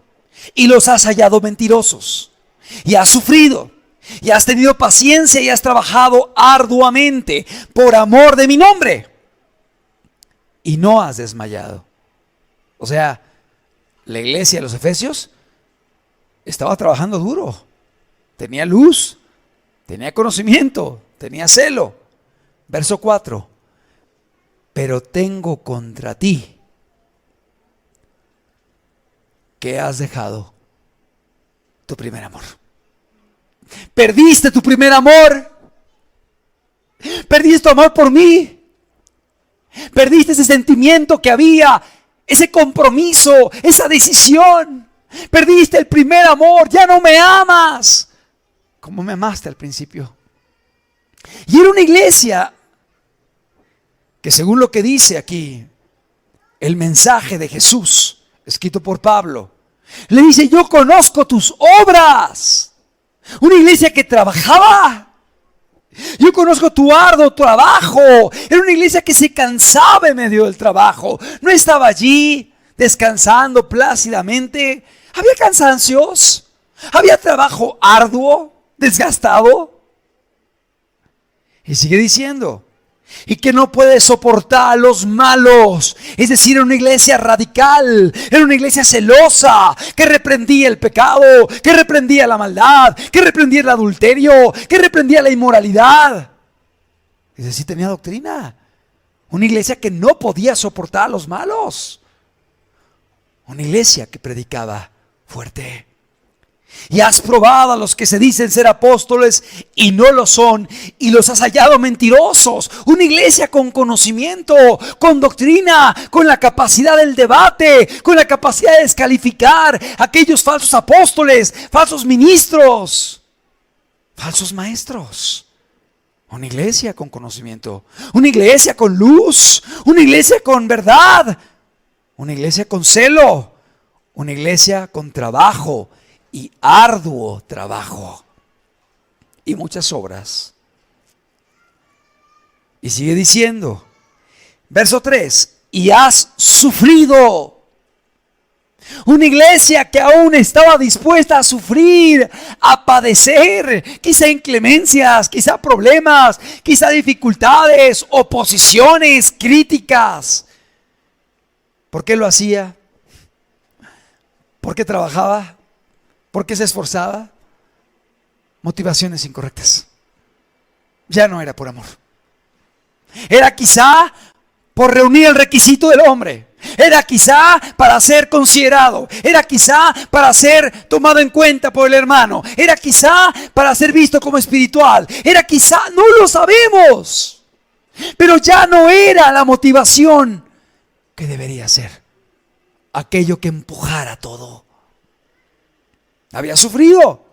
y los has hallado mentirosos, y has sufrido, y has tenido paciencia, y has trabajado arduamente por amor de mi nombre, y no has desmayado. O sea, la iglesia de los Efesios estaba trabajando duro, tenía luz, tenía conocimiento, tenía celo. Verso 4. Pero tengo contra ti que has dejado tu primer amor. Perdiste tu primer amor. Perdiste tu amor por mí. Perdiste ese sentimiento que había, ese compromiso, esa decisión. Perdiste el primer amor. Ya no me amas como me amaste al principio. Y era una iglesia que, según lo que dice aquí el mensaje de Jesús escrito por Pablo, le dice, yo conozco tus obras. Una iglesia que trabajaba. Yo conozco tu arduo trabajo. Era una iglesia que se cansaba en medio del trabajo. No estaba allí descansando plácidamente. Había cansancios. Había trabajo arduo, desgastado. Y sigue diciendo, y que no puede soportar a los malos. Es decir, era una iglesia radical, era una iglesia celosa, que reprendía el pecado, que reprendía la maldad, que reprendía el adulterio, que reprendía la inmoralidad. Es decir, tenía doctrina. Una iglesia que no podía soportar a los malos. Una iglesia que predicaba fuerte. Y has probado a los que se dicen ser apóstoles y no lo son, y los has hallado mentirosos. Una iglesia con conocimiento, con doctrina, con la capacidad del debate, con la capacidad de descalificar a aquellos falsos apóstoles, falsos ministros, falsos maestros. Una iglesia con conocimiento, una iglesia con luz, una iglesia con verdad, una iglesia con celo, una iglesia con trabajo y arduo trabajo y muchas obras. Y sigue diciendo, verso 3, y has sufrido. Una iglesia que aún estaba dispuesta a sufrir, a padecer, quizá inclemencias, quizá problemas, quizá dificultades, oposiciones, críticas. ¿Por qué lo hacía? ¿Por qué trabajaba? ¿Por qué se esforzaba? Motivaciones incorrectas. Ya no era por amor. Era quizá por reunir el requisito del hombre. Era quizá para ser considerado. Era quizá para ser tomado en cuenta por el hermano. Era quizá para ser visto como espiritual. Era quizá, no lo sabemos. Pero ya no era la motivación que debería ser. Aquello que empujara todo. Había sufrido.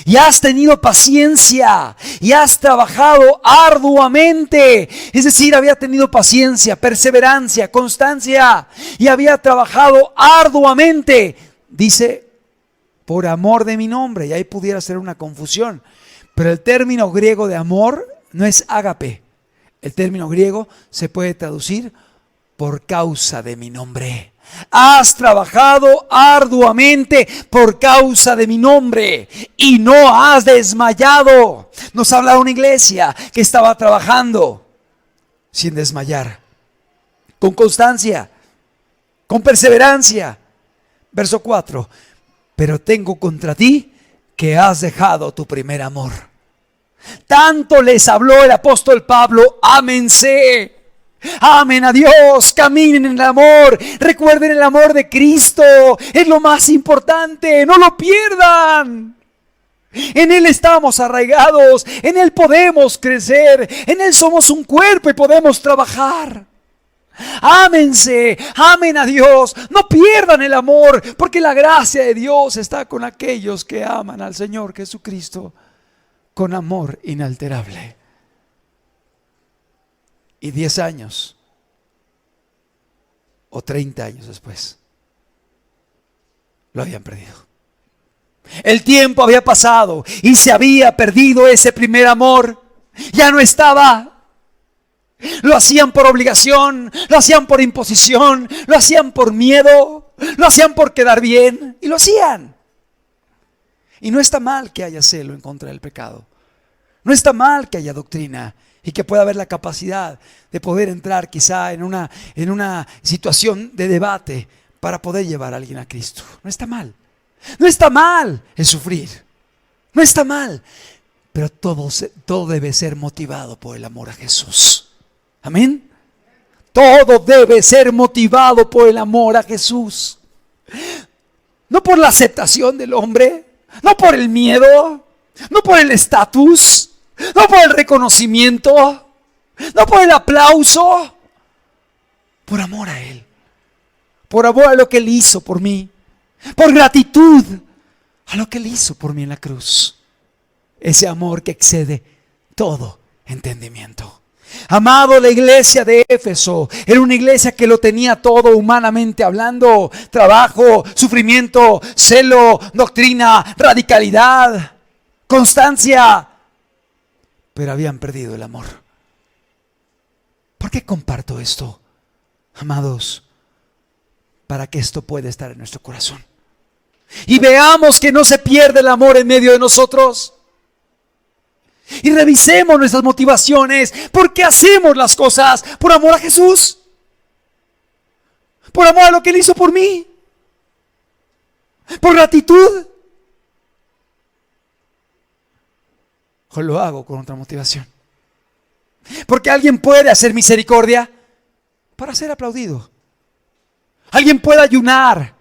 Y has tenido paciencia y has trabajado arduamente. Es decir, había tenido paciencia, perseverancia, constancia y había trabajado arduamente. Dice, por amor de mi nombre. Y ahí pudiera ser una confusión. Pero el término griego de amor no es ágape. El término griego se puede traducir por causa de mi nombre. Has trabajado arduamente por causa de mi nombre y no has desmayado. Nos habla una iglesia que estaba trabajando sin desmayar, con constancia, con perseverancia. Verso 4. Pero tengo contra ti que has dejado tu primer amor. Tanto les habló el apóstol Pablo. Ámense. Amen a Dios, caminen en el amor, recuerden el amor de Cristo, es lo más importante, no lo pierdan. En Él estamos arraigados, en Él podemos crecer, en Él somos un cuerpo y podemos trabajar. Ámense, amen a Dios, no pierdan el amor, porque la gracia de Dios está con aquellos que aman al Señor Jesucristo con amor inalterable. Y 10 años o 30 años después lo habían perdido. El tiempo había pasado y se había perdido ese primer amor. Ya no estaba. Lo hacían por obligación, lo hacían por imposición, lo hacían por miedo, lo hacían por quedar bien y lo hacían. Y no está mal que haya celo en contra del pecado. No está mal que haya doctrina y que pueda haber la capacidad de poder entrar quizá en una situación de debate para poder llevar a alguien a Cristo. No está mal. No está mal el sufrir. No está mal. Pero todo debe ser motivado por el amor a Jesús. Amén. Todo debe ser motivado por el amor a Jesús. No por la aceptación del hombre. No por el miedo. No por el estatus. No por el reconocimiento, no por el aplauso, por amor a Él, por amor a lo que Él hizo por mí, por gratitud a lo que Él hizo por mí en la cruz. Ese amor que excede todo entendimiento. Amado, la iglesia de Éfeso era una iglesia que lo tenía todo humanamente hablando: trabajo, sufrimiento, celo, doctrina, radicalidad, constancia. Pero habían perdido el amor. ¿Por qué comparto esto, amados? Para que esto pueda estar en nuestro corazón. Y veamos que no se pierde el amor en medio de nosotros. Y revisemos nuestras motivaciones. ¿Por qué hacemos las cosas? ¿Por amor a Jesús? ¿Por amor a lo que Él hizo por mí? ¿Por gratitud? ¿O lo hago con otra motivación? Porque alguien puede hacer misericordia para ser aplaudido. Alguien puede ayunar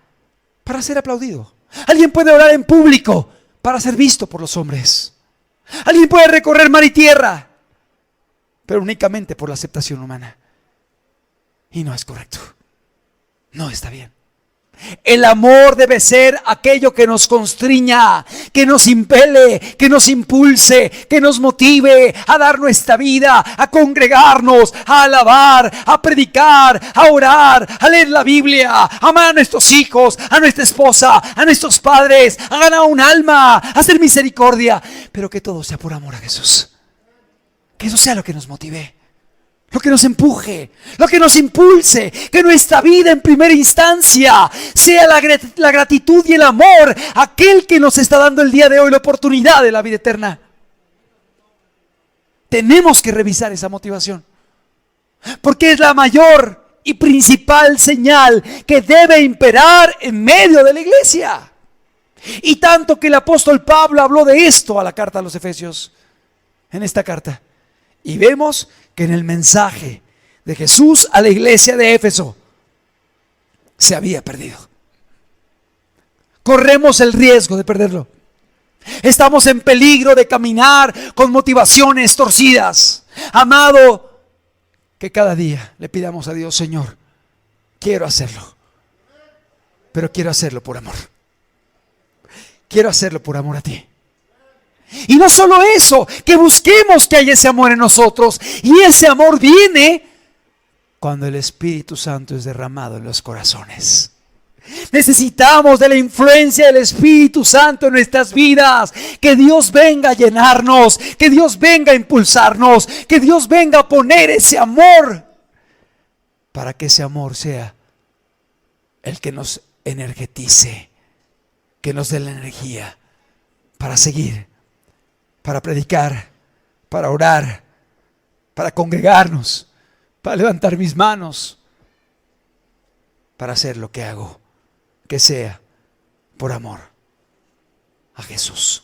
para ser aplaudido. Alguien puede orar en público para ser visto por los hombres. Alguien puede recorrer mar y tierra, pero únicamente por la aceptación humana. Y no es correcto. No está bien. El amor debe ser aquello que nos constriña, que nos impele, que nos impulse, que nos motive a dar nuestra vida, a congregarnos, a alabar, a predicar, a orar, a leer la Biblia, a amar a nuestros hijos, a nuestra esposa, a nuestros padres, a ganar un alma, a hacer misericordia, pero que todo sea por amor a Jesús. Que eso sea lo que nos motive, lo que nos empuje, lo que nos impulse, que nuestra vida en primera instancia sea la gratitud y el amor a aquel que nos está dando el día de hoy la oportunidad de la vida eterna. Tenemos que revisar esa motivación, porque es la mayor y principal señal que debe imperar en medio de la iglesia. Y tanto que el apóstol Pablo habló de esto a la carta a los Efesios, en esta carta. Y vemos que en el mensaje de Jesús a la iglesia de Éfeso se había perdido. Corremos el riesgo de perderlo. Estamos en peligro de caminar con motivaciones torcidas. Amado, que cada día le pidamos a Dios: Señor, quiero hacerlo, pero quiero hacerlo por amor. Quiero hacerlo por amor a ti. Y no solo eso, que busquemos que haya ese amor en nosotros. Y ese amor viene cuando el Espíritu Santo es derramado en los corazones. Necesitamos de la influencia del Espíritu Santo en nuestras vidas. Que Dios venga a llenarnos, que Dios venga a impulsarnos, que Dios venga a poner ese amor, para que ese amor sea el que nos energetice, que nos dé la energía para seguir, para predicar, para orar, para congregarnos, para levantar mis manos, para hacer lo que hago, que sea por amor a Jesús.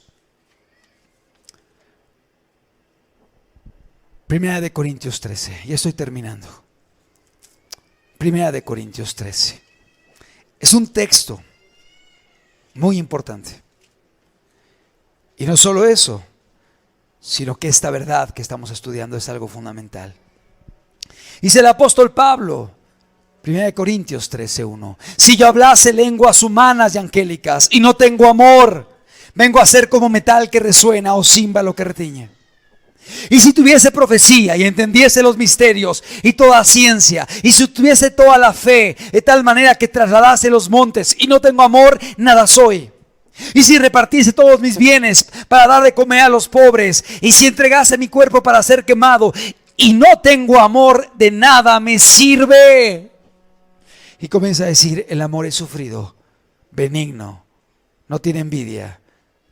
Primera de Corintios 13, ya estoy terminando. Primera de Corintios 13. Es un texto muy importante. Y no solo eso, sino que esta verdad que estamos estudiando es algo fundamental. Dice el apóstol Pablo, 1 Corintios 13:1: si yo hablase lenguas humanas y angélicas y no tengo amor, vengo a ser como metal que resuena o címbalo que retiñe. Y si tuviese profecía y entendiese los misterios y toda ciencia, y si tuviese toda la fe de tal manera que trasladase los montes y no tengo amor, nada soy. Y si repartiese todos mis bienes para dar de comer a los pobres, y si entregase mi cuerpo para ser quemado y no tengo amor, de nada me sirve. Y comienza a decir: el amor es sufrido, benigno, no tiene envidia,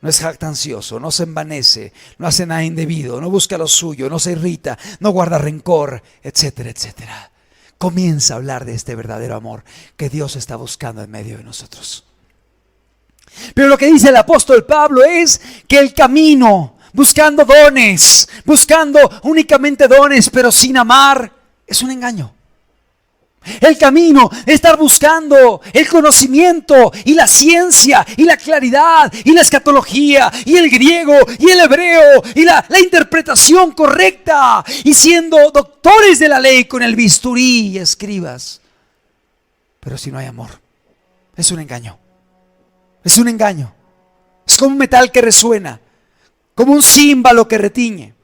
no es jactancioso, no se envanece, no hace nada indebido, no busca lo suyo, no se irrita, no guarda rencor, etcétera, etcétera. Comienza a hablar de este verdadero amor que Dios está buscando en medio de nosotros. Pero lo que dice el apóstol Pablo es que el camino, buscando dones, buscando únicamente dones, pero sin amar, es un engaño. El camino de estar buscando el conocimiento y la ciencia y la claridad y la escatología y el griego y el hebreo y la interpretación correcta, y siendo doctores de la ley con el bisturí y escribas, pero si no hay amor, es un engaño. Es un engaño. Es como un metal que resuena, como un címbalo que retiñe.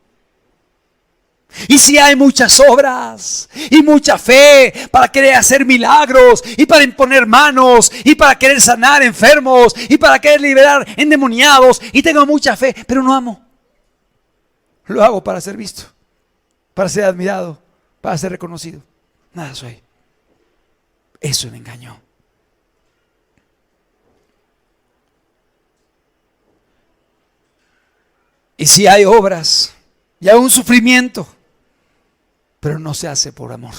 Y si hay muchas obras y mucha fe para querer hacer milagros y para imponer manos y para querer sanar enfermos y para querer liberar endemoniados, y tengo mucha fe, pero no amo, lo hago para ser visto, para ser admirado, para ser reconocido, nada soy. Es un engaño. Y si hay obras y hay un sufrimiento, pero no se hace por amor,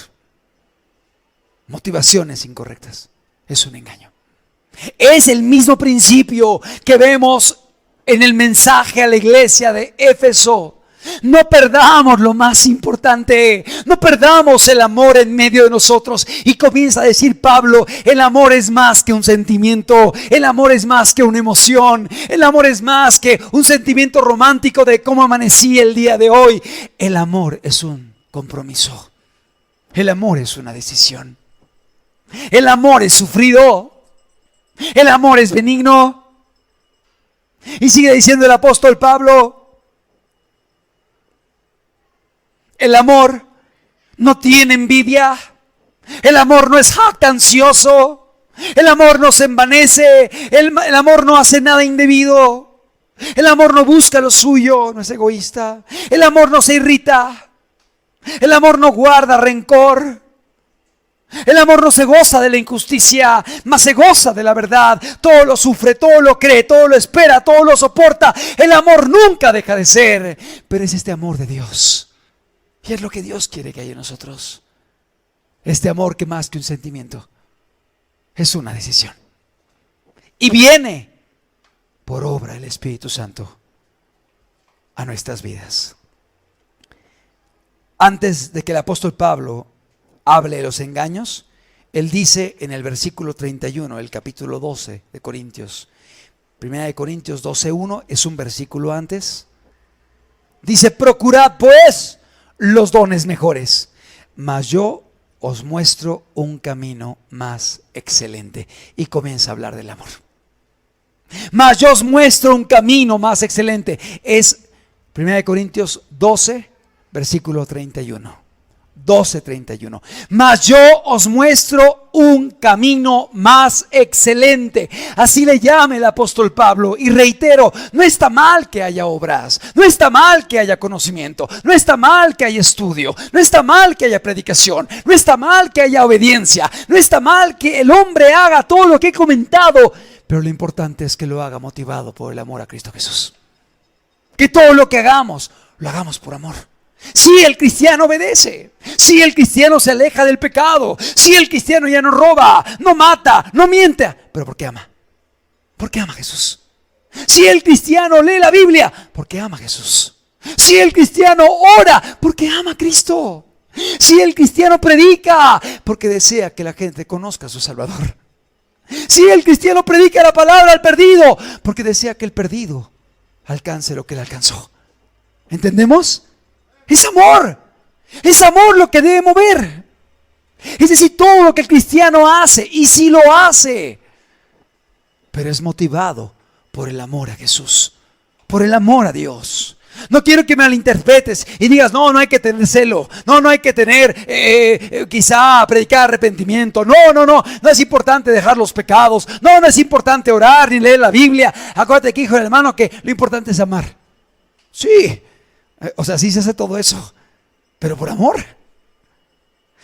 motivaciones incorrectas, es un engaño. Es el mismo principio que vemos en el mensaje a la iglesia de Éfeso. No perdamos lo más importante, no perdamos el amor en medio de nosotros. Y comienza a decir Pablo: el amor es más que un sentimiento, el amor es más que una emoción, el amor es más que un sentimiento romántico de cómo amanecí el día de hoy. El amor es un compromiso, el amor es una decisión, el amor es sufrido, el amor es benigno. Y sigue diciendo el apóstol Pablo: el amor no tiene envidia, el amor no es jactancioso, el amor no se envanece, el amor no hace nada indebido, el amor no busca lo suyo, no es egoísta, el amor no se irrita, el amor no guarda rencor, el amor no se goza de la injusticia, mas se goza de la verdad. Todo lo sufre, todo lo cree, todo lo espera, todo lo soporta. El amor nunca deja de ser, pero es este amor de Dios. Y es lo que Dios quiere que haya en nosotros. Este amor que más que un sentimiento es una decisión. Y viene por obra del Espíritu Santo a nuestras vidas. Antes de que el apóstol Pablo hable de los engaños, él dice en el versículo 31, el capítulo 12 de Corintios, Primera de Corintios 12:1, es un versículo antes. Dice: procurad pues los dones mejores, mas yo os muestro un camino más excelente. Y comienza a hablar del amor. Mas yo os muestro un camino más excelente. Es 1 Corintios 12, versículo 31. 12:31. Mas yo os muestro un camino más excelente. Así le llama el apóstol Pablo. Y reitero, no está mal que haya obras, no está mal que haya conocimiento, no está mal que haya estudio, no está mal que haya predicación, no está mal que haya obediencia, no está mal que el hombre haga todo lo que he comentado, pero lo importante es que lo haga motivado por el amor a Cristo Jesús. Que todo lo que hagamos, lo hagamos por amor. Si el cristiano obedece, si el cristiano se aleja del pecado, si el cristiano ya no roba, no mata, no miente, pero porque ama. Porque ama a Jesús. Si el cristiano lee la Biblia, porque ama a Jesús. Si el cristiano ora, porque ama a Cristo. Si el cristiano predica, porque desea que la gente conozca a su Salvador. Si el cristiano predica la palabra al perdido, porque desea que el perdido alcance lo que él alcanzó. ¿Entendemos? Es amor lo que debe mover. Es decir, todo lo que el cristiano hace, y sí lo hace, pero es motivado por el amor a Jesús, por el amor a Dios. No quiero que me malinterpretes y digas: no hay que tener celo, no hay que tener quizá predicar arrepentimiento, no es importante dejar los pecados, no es importante orar ni leer la Biblia. Acuérdate que, hijo del hermano, que lo importante es amar. Sí, o sea, sí se hace todo eso, pero por amor.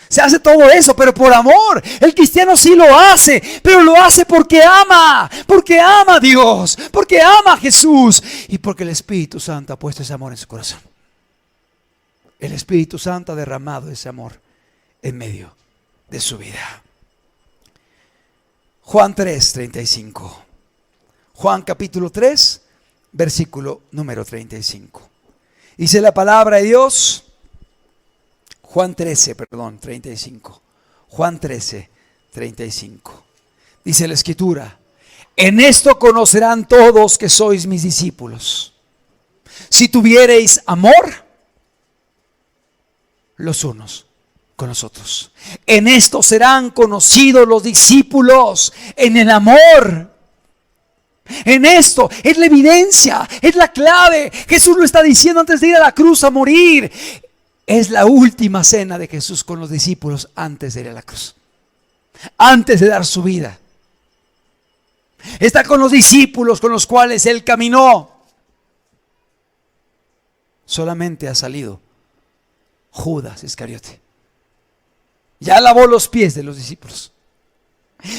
Se hace todo eso, pero por amor. El cristiano sí lo hace, pero lo hace porque ama a Dios, porque ama a Jesús y porque el Espíritu Santo ha puesto ese amor en su corazón. El Espíritu Santo ha derramado ese amor en medio de su vida. Juan 3:35. Juan capítulo 3, versículo número 35. Dice la palabra de Dios. Juan 35. Juan 13:35. Dice la Escritura: en esto conocerán todos que sois mis discípulos, si tuviereis amor los unos con los otros. En esto serán conocidos los discípulos, en el amor. En esto es la evidencia, es la clave. Jesús lo está diciendo antes de ir a la cruz a morir. Es la última cena de Jesús con los discípulos antes de ir a la cruz, antes de dar su vida. Está con los discípulos con los cuales Él caminó. Solamente ha salido Judas Iscariote. Ya lavó los pies de los discípulos.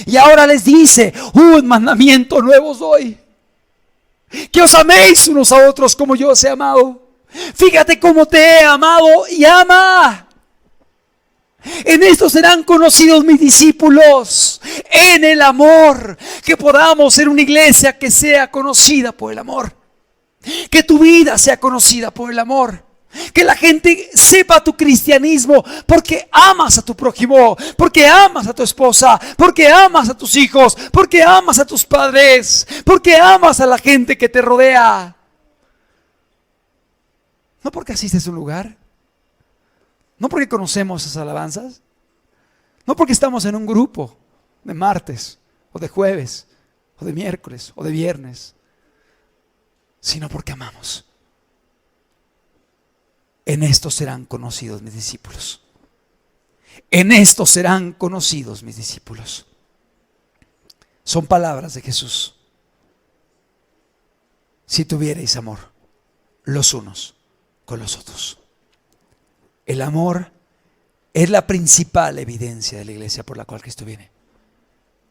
Y ahora les dice: un mandamiento nuevo os doy, que os améis unos a otros como yo os he amado. Fíjate cómo te he amado y ama. En esto serán conocidos mis discípulos, en el amor. Que podamos ser una iglesia que sea conocida por el amor. Que tu vida sea conocida por el amor. Que la gente sepa tu cristianismo porque amas a tu prójimo, porque amas a tu esposa, porque amas a tus hijos, porque amas a tus padres, porque amas a la gente que te rodea. No porque asistes a un lugar, no porque conocemos esas alabanzas, no porque estamos en un grupo de martes o de jueves o de miércoles o de viernes, sino porque amamos. En esto serán conocidos mis discípulos. En esto serán conocidos mis discípulos. Son palabras de Jesús. Si tuvierais amor los unos con los otros. El amor es la principal evidencia de la iglesia por la cual Cristo viene.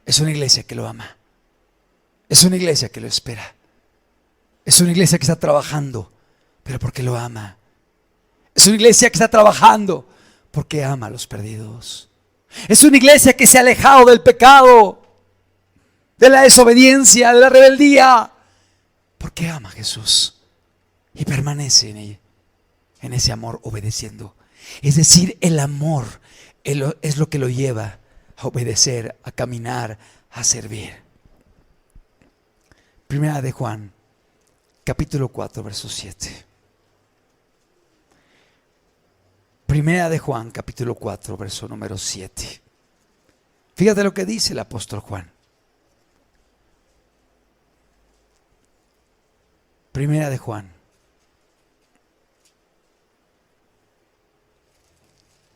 Es una iglesia que lo ama. Es una iglesia que lo espera. Es una iglesia que está trabajando, pero porque lo ama. Es una iglesia que está trabajando porque ama a los perdidos. Es una iglesia que se ha alejado del pecado, de la desobediencia, de la rebeldía, porque ama a Jesús y permanece en ella, en ese amor, obedeciendo. Es decir, el amor es lo que lo lleva a obedecer, a caminar, a servir. Primera de Juan, capítulo 4, verso 7. Primera de Juan, capítulo 4, verso número 7. Fíjate lo que dice el apóstol Juan. Primera de Juan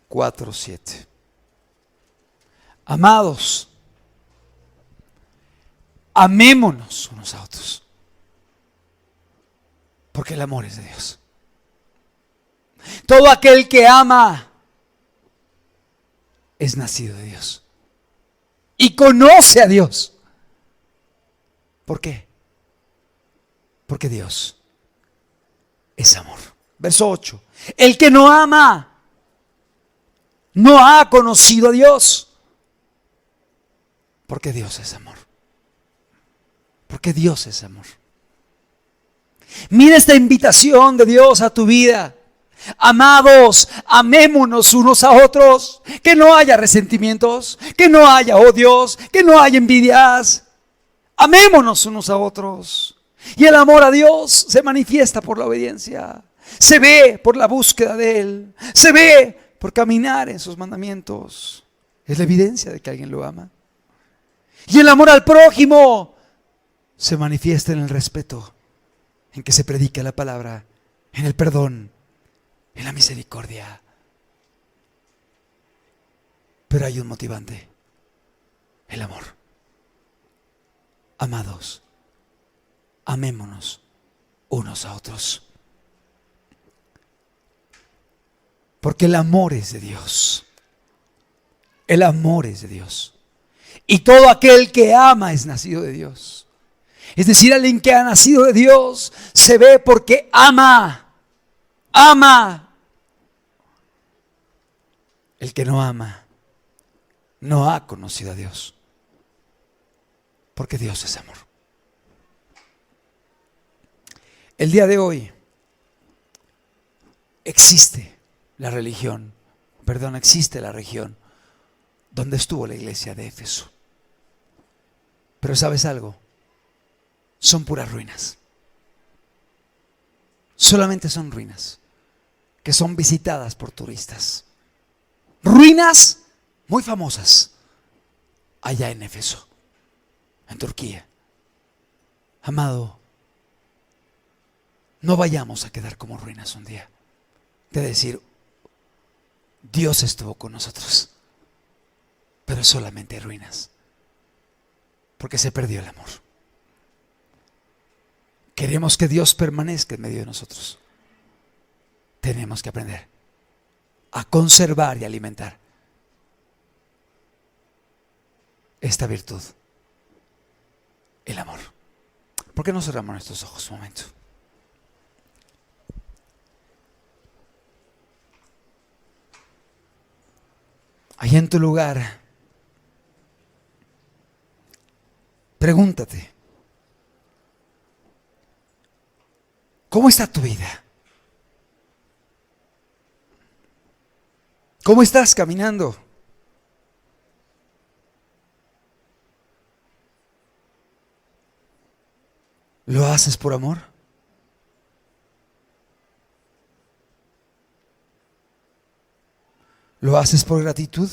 4, 7. Amados, amémonos unos a otros, porque el amor es de Dios. Todo aquel que ama es nacido de Dios y conoce a Dios. ¿Por qué? Porque Dios es amor. Verso 8. El que no ama no ha conocido a Dios, porque Dios es amor. Porque Dios es amor. Mira esta invitación de Dios a tu vida. Amados, amémonos unos a otros. Que no haya resentimientos, que no haya odios, que no haya envidias. Amémonos unos a otros. Y el amor a Dios se manifiesta por la obediencia. Se ve por la búsqueda de Él. Se ve por caminar en sus mandamientos. Es la evidencia de que alguien lo ama. Y el amor al prójimo se manifiesta en el respeto, en que se predica la palabra, en el perdón, en la misericordia. Pero hay un motivante: el amor. Amados, amémonos unos a otros, porque el amor es de Dios. El amor es de Dios. Y todo aquel que ama es nacido de Dios. Es decir, alguien que ha nacido de Dios se ve porque ama. Ama. El que no ama no ha conocido a Dios, porque Dios es amor. El día de hoy existe la región donde estuvo la iglesia de Éfeso. Pero ¿sabes algo? Son puras ruinas. Solamente son ruinas que son visitadas por turistas. Ruinas muy famosas allá en Éfeso, en Turquía. Amado, no vayamos a quedar como ruinas un día, de decir, Dios estuvo con nosotros, pero solamente ruinas, porque se perdió el amor. Queremos que Dios permanezca en medio de nosotros. Tenemos que aprender a conservar y alimentar esta virtud, el amor. ¿Por qué no cerramos nuestros ojos un momento? Allá en tu lugar, pregúntate, ¿cómo está tu vida? ¿Cómo estás caminando? ¿Lo haces por amor? ¿Lo haces por gratitud?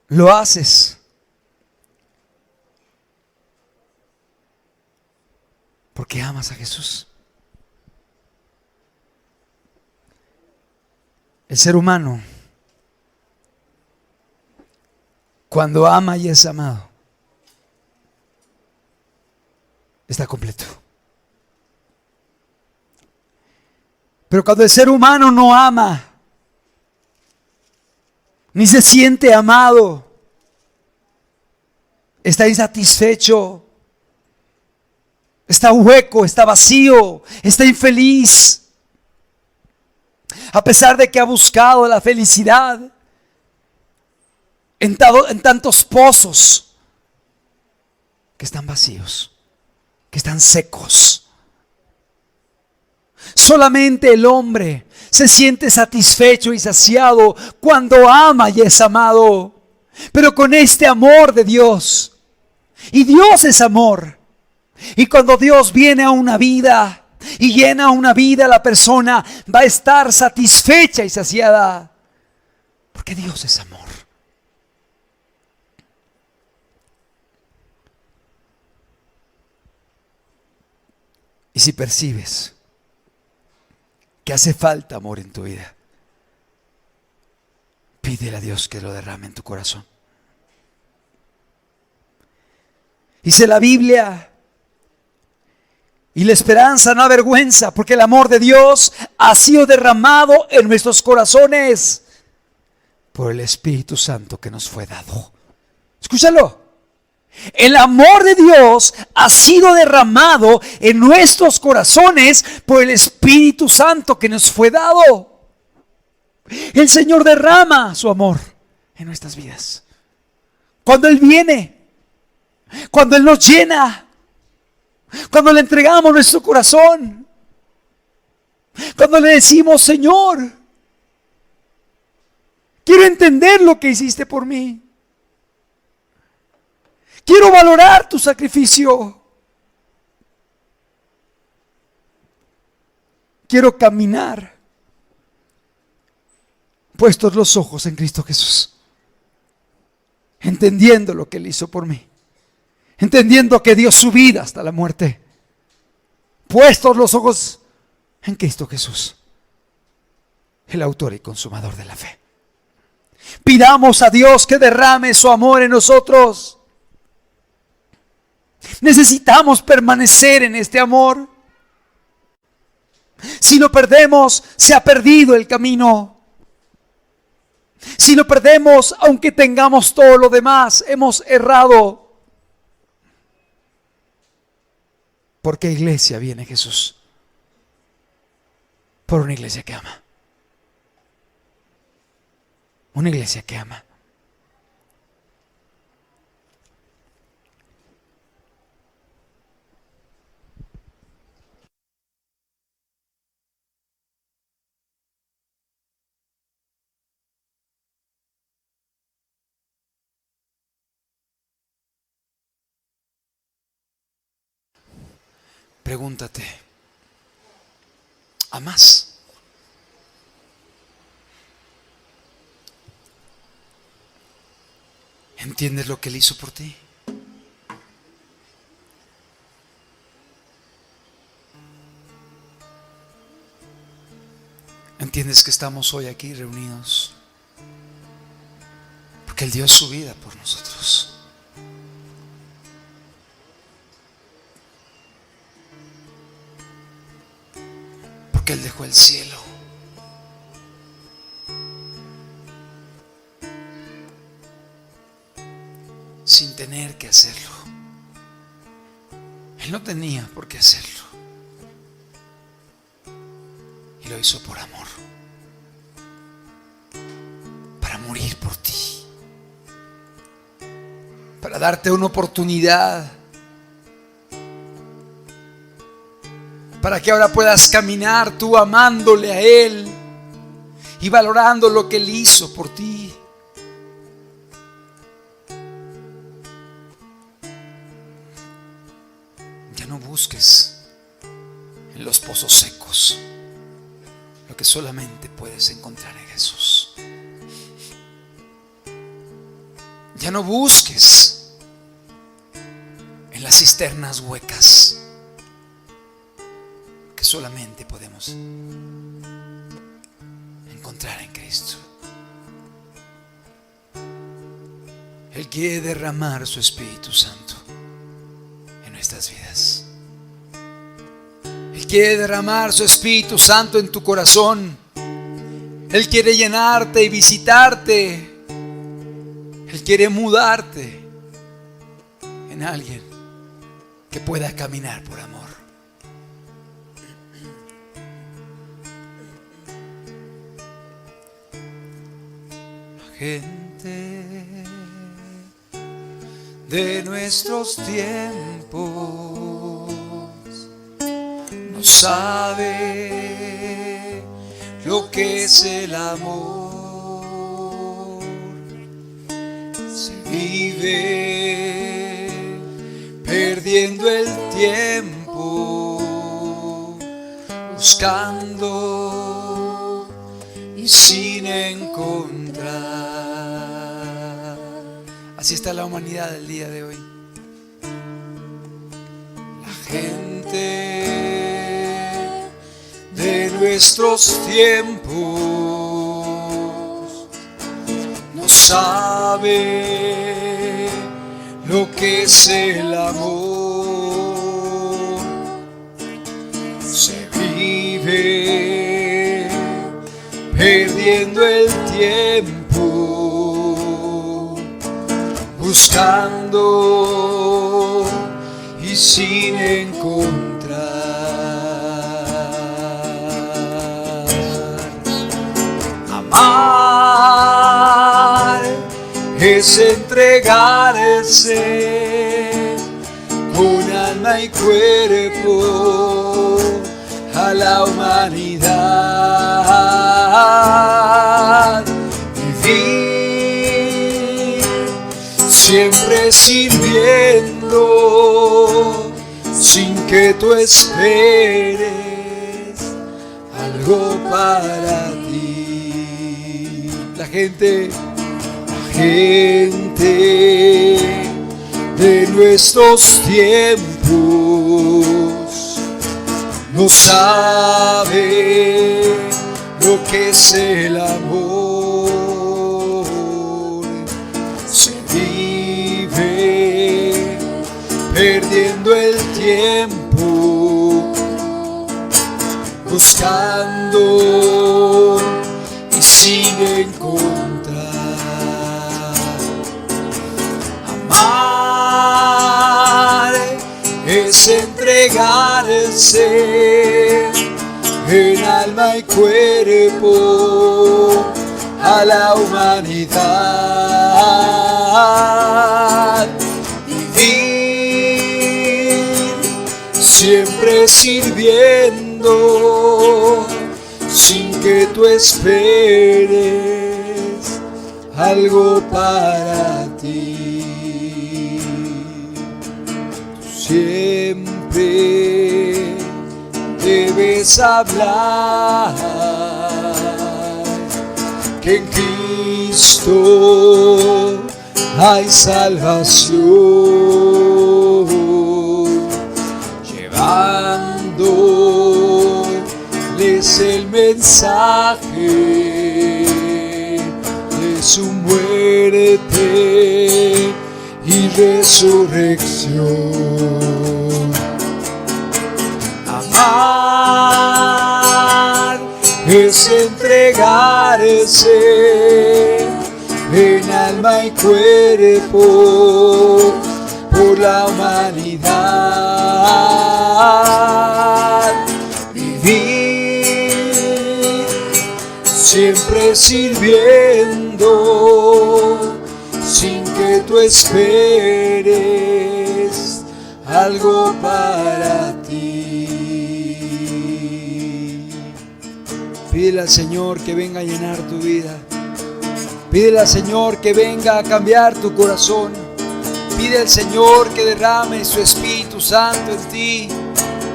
¿Lo haces porque amas a Jesús? El ser humano, cuando ama y es amado, está completo. Pero cuando el ser humano no ama, ni se siente amado, está insatisfecho, está hueco, está vacío, está infeliz. A pesar de que ha buscado la felicidad en tantos pozos que están vacíos, que están secos, Solamente el hombre se siente satisfecho y saciado cuando ama y es amado. Pero con este amor de Dios, y Dios es amor, y cuando Dios viene a una vida y llena una vida, la persona va a estar satisfecha y saciada, porque Dios es amor. Y si percibes que hace falta amor en tu vida, pídele a Dios que lo derrame en tu corazón. Dice la Biblia, y la esperanza no avergüenza, porque el amor de Dios ha sido derramado en nuestros corazones por el Espíritu Santo que nos fue dado. Escúchalo. El amor de Dios ha sido derramado en nuestros corazones por el Espíritu Santo que nos fue dado. El Señor derrama su amor en nuestras vidas. Cuando Él viene, cuando Él nos llena, cuando le entregamos nuestro corazón, cuando le decimos: Señor, quiero entender lo que hiciste por mí. Quiero valorar tu sacrificio. Quiero caminar puestos los ojos en Cristo Jesús, entendiendo lo que Él hizo por mí, entendiendo que dio su vida hasta la muerte, puestos los ojos en Cristo Jesús, el autor y consumador de la fe. Pidamos a Dios que derrame su amor en nosotros. Necesitamos permanecer en este amor. Si lo perdemos, se ha perdido el camino. Si lo perdemos, aunque tengamos todo lo demás, hemos errado. ¿Por qué iglesia viene Jesús? Por una iglesia que ama. Una iglesia que ama. Pregúntate: ¿amas? ¿Entiendes lo que Él hizo por ti? ¿Entiendes que estamos hoy aquí reunidos porque Él dio su vida por nosotros? Porque Él dejó el cielo sin tener que hacerlo. Él no tenía por qué hacerlo, y lo hizo por amor, para morir por ti, para darte una oportunidad, para que ahora puedas caminar tú amándole a Él y valorando lo que Él hizo por ti. Ya no busques en los pozos secos lo que solamente puedes encontrar en Jesús. Ya no busques en las cisternas huecas que solamente podemos encontrar en Cristo. Él quiere derramar su Espíritu Santo en nuestras vidas. Él quiere derramar su Espíritu Santo en tu corazón. Él quiere llenarte y visitarte. Él quiere mudarte en alguien que pueda caminar por amor. La gente de nuestros tiempos nos sabe lo que es el amor. Se vive perdiendo el tiempo, buscando y sin encontrar. Así está la humanidad el día de hoy. La gente de nuestros tiempos no sabe lo que es el amor. Se vive perdiendo el tiempo, buscando y sin encontrar. Amar es entregarse con alma y cuerpo a la humanidad. Vivir siempre sirviendo sin que tú esperes algo para ti. La gente de nuestros tiempos no sabe lo que es el amor. Se vive perdiendo el tiempo, buscando y sin encontrar. Amar es entregarse en alma y cuerpo a la humanidad. Vivir siempre sirviendo sin que tú esperes algo para ti. Tú siempre debes hablar que en Cristo hay salvación, llevándoles el mensaje de su muerte y resurrección. Amar es entregarse en alma y cuerpo por la humanidad. Vivir siempre sirviendo sin que tú esperes algo para ti. Pídele al Señor que venga a llenar tu vida. Pídele al Señor que venga a cambiar tu corazón. Pide al Señor que derrame su Espíritu Santo en ti.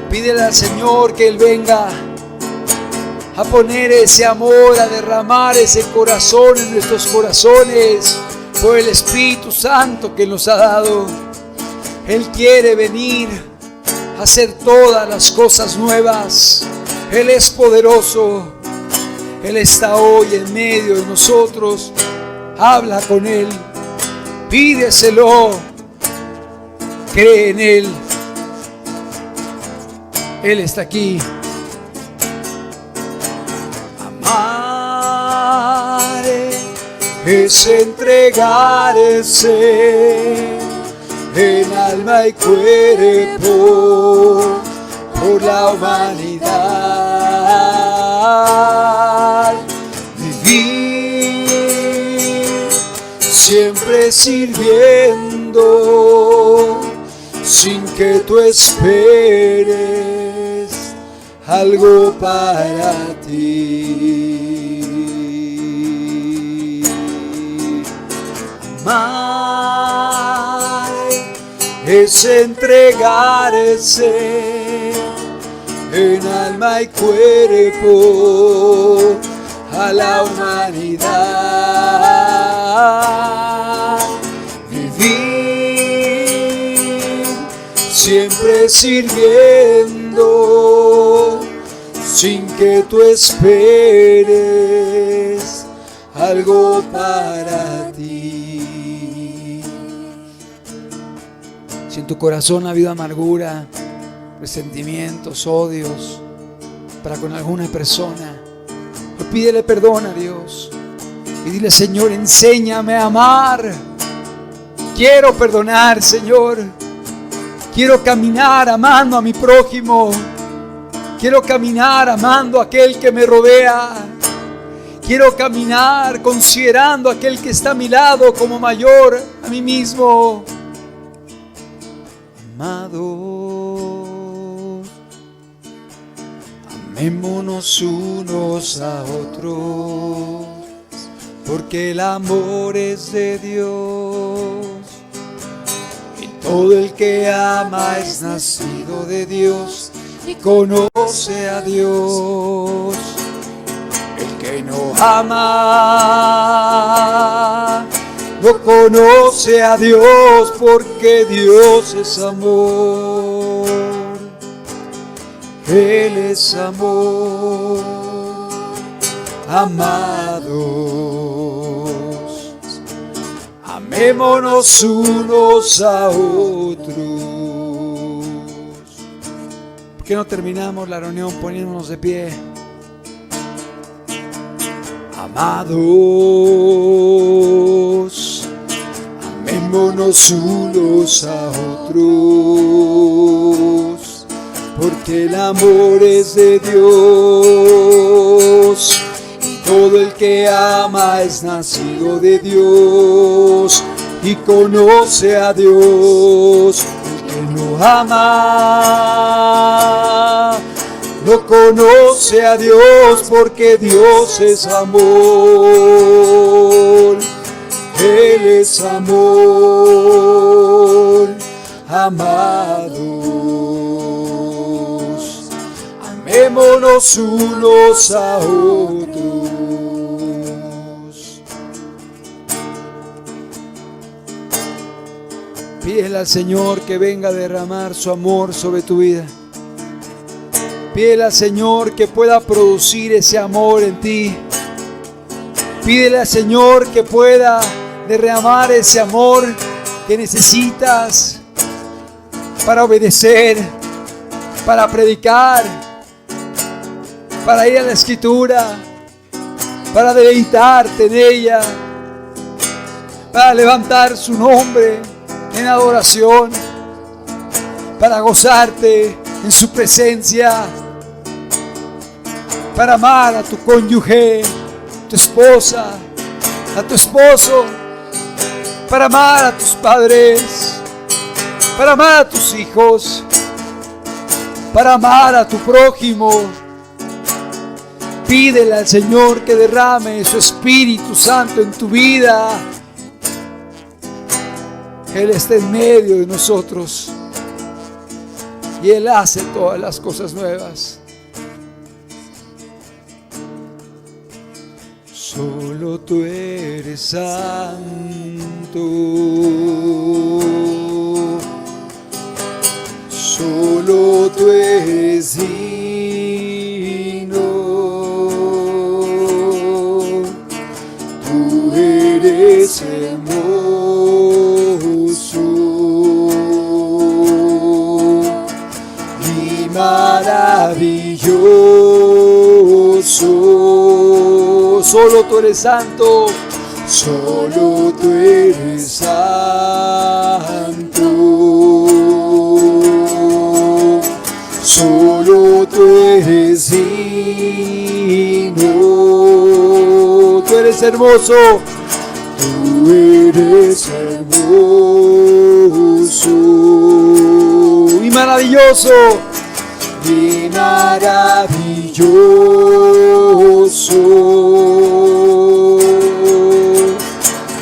Pídele al Señor que Él venga a poner ese amor, a derramar ese corazón en nuestros corazones por el Espíritu Santo que nos ha dado. Él quiere venir a hacer todas las cosas nuevas. Él es poderoso. Él está hoy en medio de nosotros. Habla con Él. Pídeselo. Cree en Él. Él está aquí. Amar es entregarse en alma y cuerpo por la humanidad. Vivir siempre sirviendo sin que tú esperes algo para ti. Amar es entregarse en alma y cuerpo a la humanidad. Vivir siempre sirviendo sin que tú esperes algo para ti. Si en tu corazón ha habido amargura, resentimientos, odios para con alguna persona, pues pídele perdón a Dios y dile: Señor, enséñame a amar. Quiero perdonar, Señor. Quiero caminar amando a mi prójimo. Quiero caminar amando a aquel que me rodea. Quiero caminar considerando a aquel que está a mi lado como mayor a mí mismo. Amados, amémonos unos a otros, porque el amor es de Dios. Y todo el que ama es nacido de Dios y conoce a Dios. El que no ama no conoce a Dios, porque Dios es amor. Él es amor. Amados, amémonos unos a otros. ¿Por qué no terminamos la reunión poniéndonos de pie? Amados, amémonos unos a otros, porque el amor es de Dios. Y todo el que ama es nacido de Dios y conoce a Dios. El que no ama no conoce a Dios, porque Dios es amor. Él es amor. Amados, amémonos unos a otros. Pídele al Señor que venga a derramar su amor sobre tu vida. Pídele al Señor que pueda producir ese amor en ti. Pídele al Señor que pueda derramar ese amor que necesitas para obedecer, para predicar, para ir a la Escritura, para deleitarte en ella, para levantar su nombre en adoración, para gozarte en su presencia, para amar a tu cónyuge, tu esposa, a tu esposo, para amar a tus padres, para amar a tus hijos, para amar a tu prójimo. Pídele al Señor que derrame su Espíritu Santo en tu vida. Él está en medio de nosotros y Él hace todas las cosas nuevas. Solo tú eres santo, solo tú eres digno, tú eres hermoso y maravilloso. Solo tú eres santo, solo tú eres santo, solo tú eres digno, tú eres hermoso, tú eres hermoso y maravilloso, y maravilloso.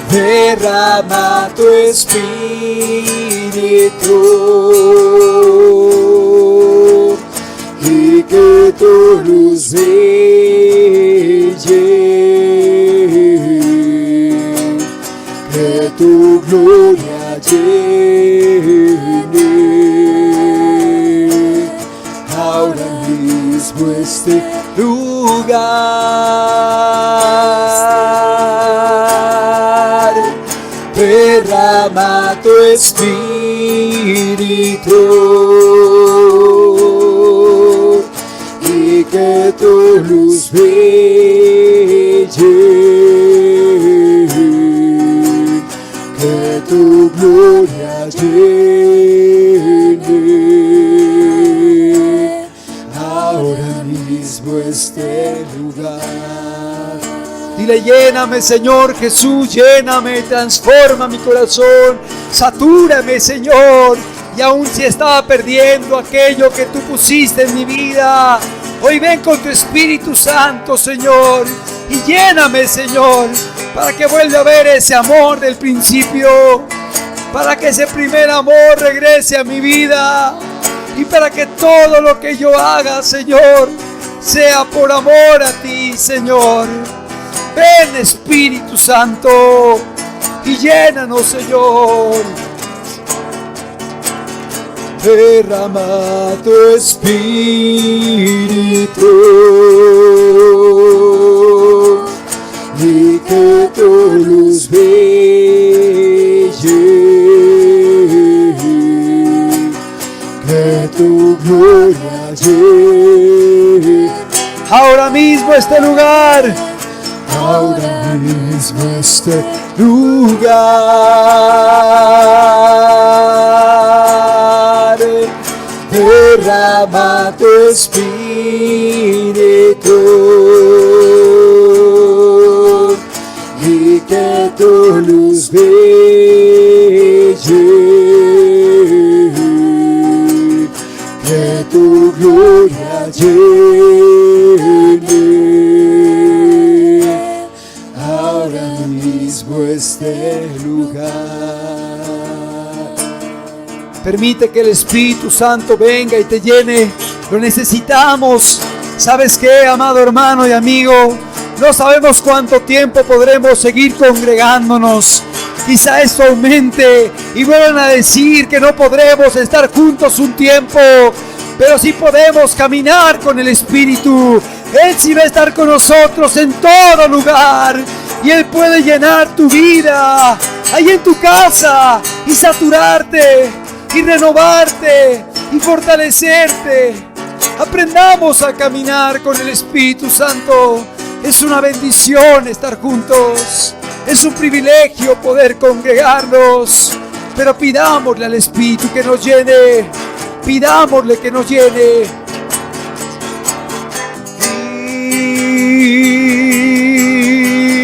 Derrama tu espíritu y que tu luz brille, que tu gloria llene ahora mismo este lugar. Derrama tu espíritu y que tu luz brille, que tu gloria llene ahora mismo este lugar. Dile: lléname, Señor Jesús, lléname, transforma mi corazón, satúrame, Señor. Y aun si estaba perdiendo aquello que tú pusiste en mi vida, hoy ven con tu Espíritu Santo, Señor, y lléname, Señor, para que vuelva a ver ese amor del principio, para que ese primer amor regrese a mi vida, y para que todo lo que yo haga, Señor, sea por amor a ti, Señor. Ven, Espíritu Santo, y llénanos, Señor. Derrama tu espíritu y que tu luz brille, que tu gloria llene ahora mismo este lugar, ahora mismo este lugar. Derrama tu espíritu y que tu luz brille, que tu gloria llene ahora mismo este lugar. Permite que el Espíritu Santo venga y te llene. Lo necesitamos. ¿Sabes qué, amado hermano y amigo? No sabemos cuánto tiempo podremos seguir congregándonos. Quizá esto aumente y vuelvan a decir que no podremos estar juntos un tiempo, pero sí podemos caminar con el Espíritu. Él sí va a estar con nosotros en todo lugar, y Él puede llenar tu vida ahí en tu casa y saturarte y renovarte y fortalecerte. Aprendamos a caminar con el Espíritu Santo. Es una bendición estar juntos. Es un privilegio poder congregarnos. Pero pidámosle al Espíritu que nos llene. Pidámosle que nos llene.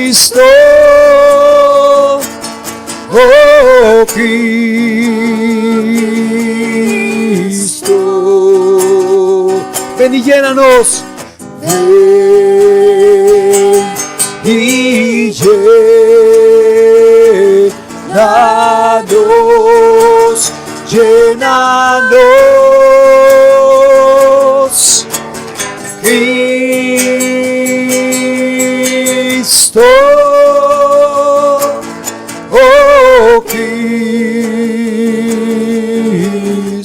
Cristo, oh Cristo, ven y llénanos. Ven y llénanos, llénanos. Cristo, oh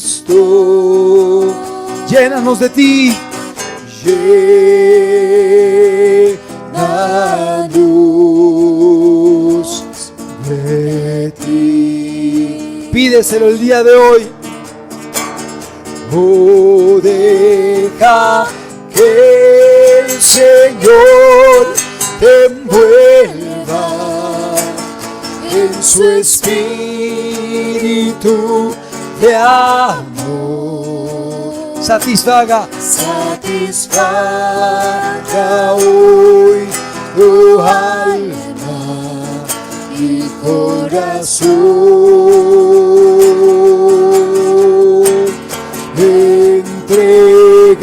Cristo, llénanos de ti. Llénanos de ti. Pídeselo el día de hoy. Oh, deja que el Señor te envuelva en su espíritu de amor. Satisfaga hoy tu alma y corazón. Entrega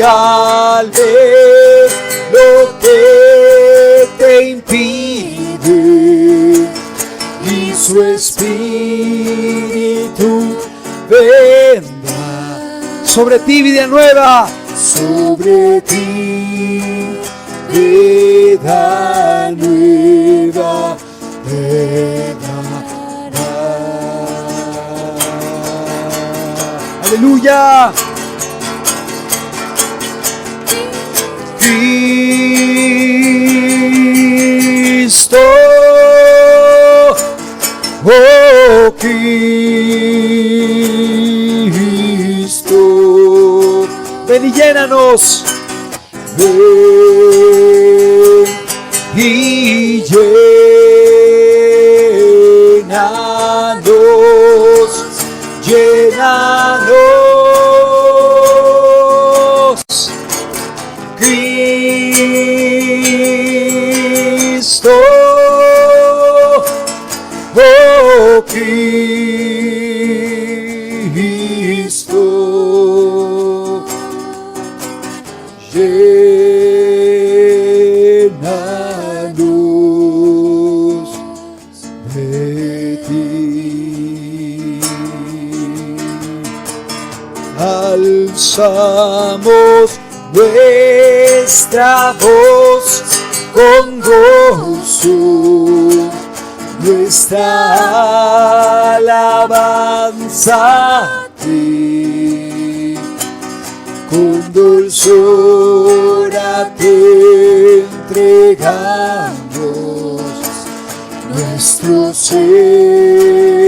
su Espíritu vendrá. Sobre ti, vida nueva. Sobre ti, vida nueva vendrá. Aleluya. Cristo, oh Cristo, ven y llénanos, ven y llénanos, llénanos, Cristo, oh Cristo, llénanos de ti. Alzamos nuestra voz con gozo, nuestra alabanza a ti, con dulzura te entregamos nuestro ser.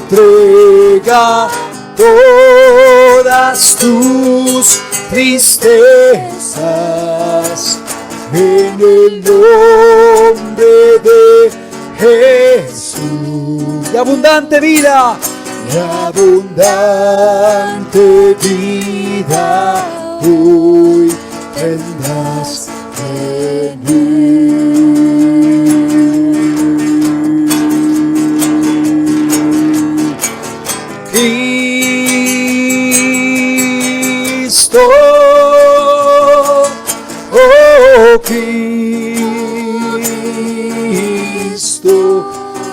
Entrega todas tus tristezas en el nombre de Jesús. De abundante vida, de abundante vida, hoy tendrás en Cristo, oh Cristo,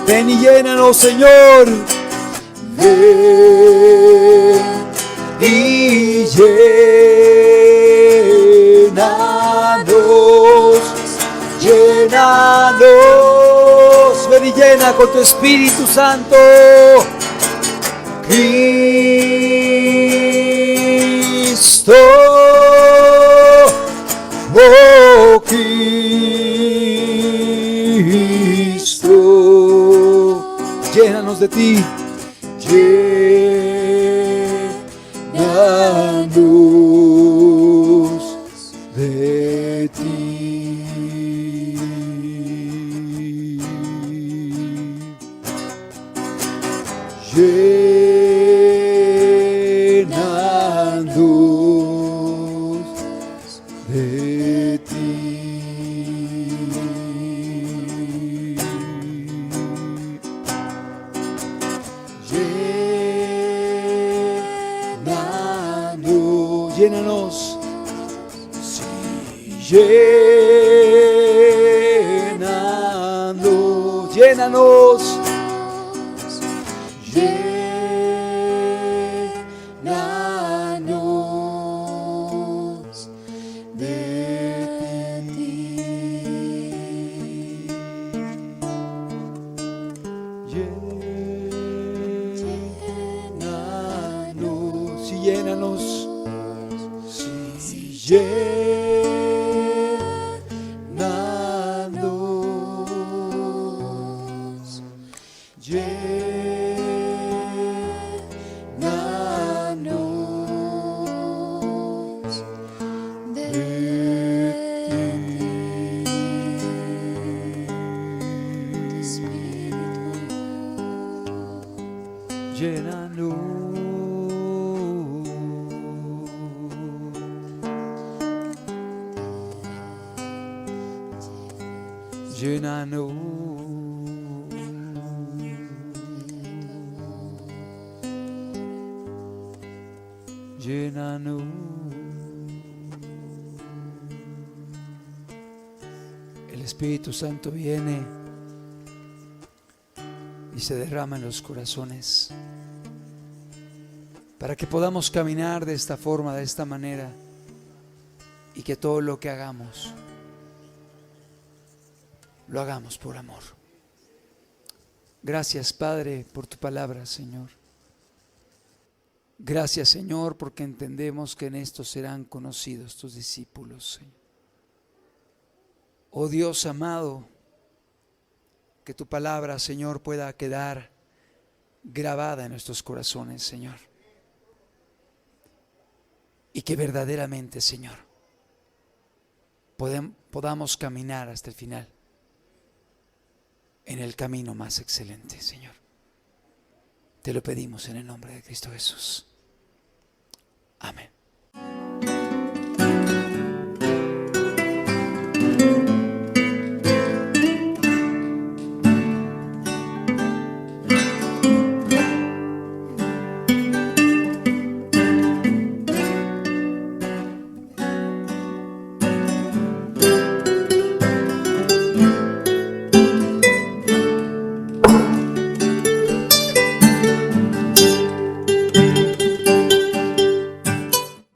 ven y llénanos, Señor, ven y llénanos, llénanos, ven y llena con tu Espíritu Santo. Cristo, oh Cristo, llénanos de ti, llénanos de ti. Llénanos de ti. Llénanos, llénanos, sí, llénanos, llénanos. Llénanos, sí, llénanos, llénanos de ti. Llénanos. Llénanos, llénanos. El el Espíritu Santo viene y se derrama en los corazones para que podamos caminar de esta forma, de esta manera, y que todo lo que hagamos lo hagamos por amor. Gracias, Padre, por tu palabra, Señor. Gracias, Señor, porque entendemos que en esto serán conocidos tus discípulos, Señor. Oh Dios amado, que tu palabra, Señor, pueda quedar grabada en nuestros corazones, Señor. Y que verdaderamente, Señor, podamos caminar hasta el final en el camino más excelente, Señor. Te lo pedimos en el nombre de Cristo Jesús. Amén.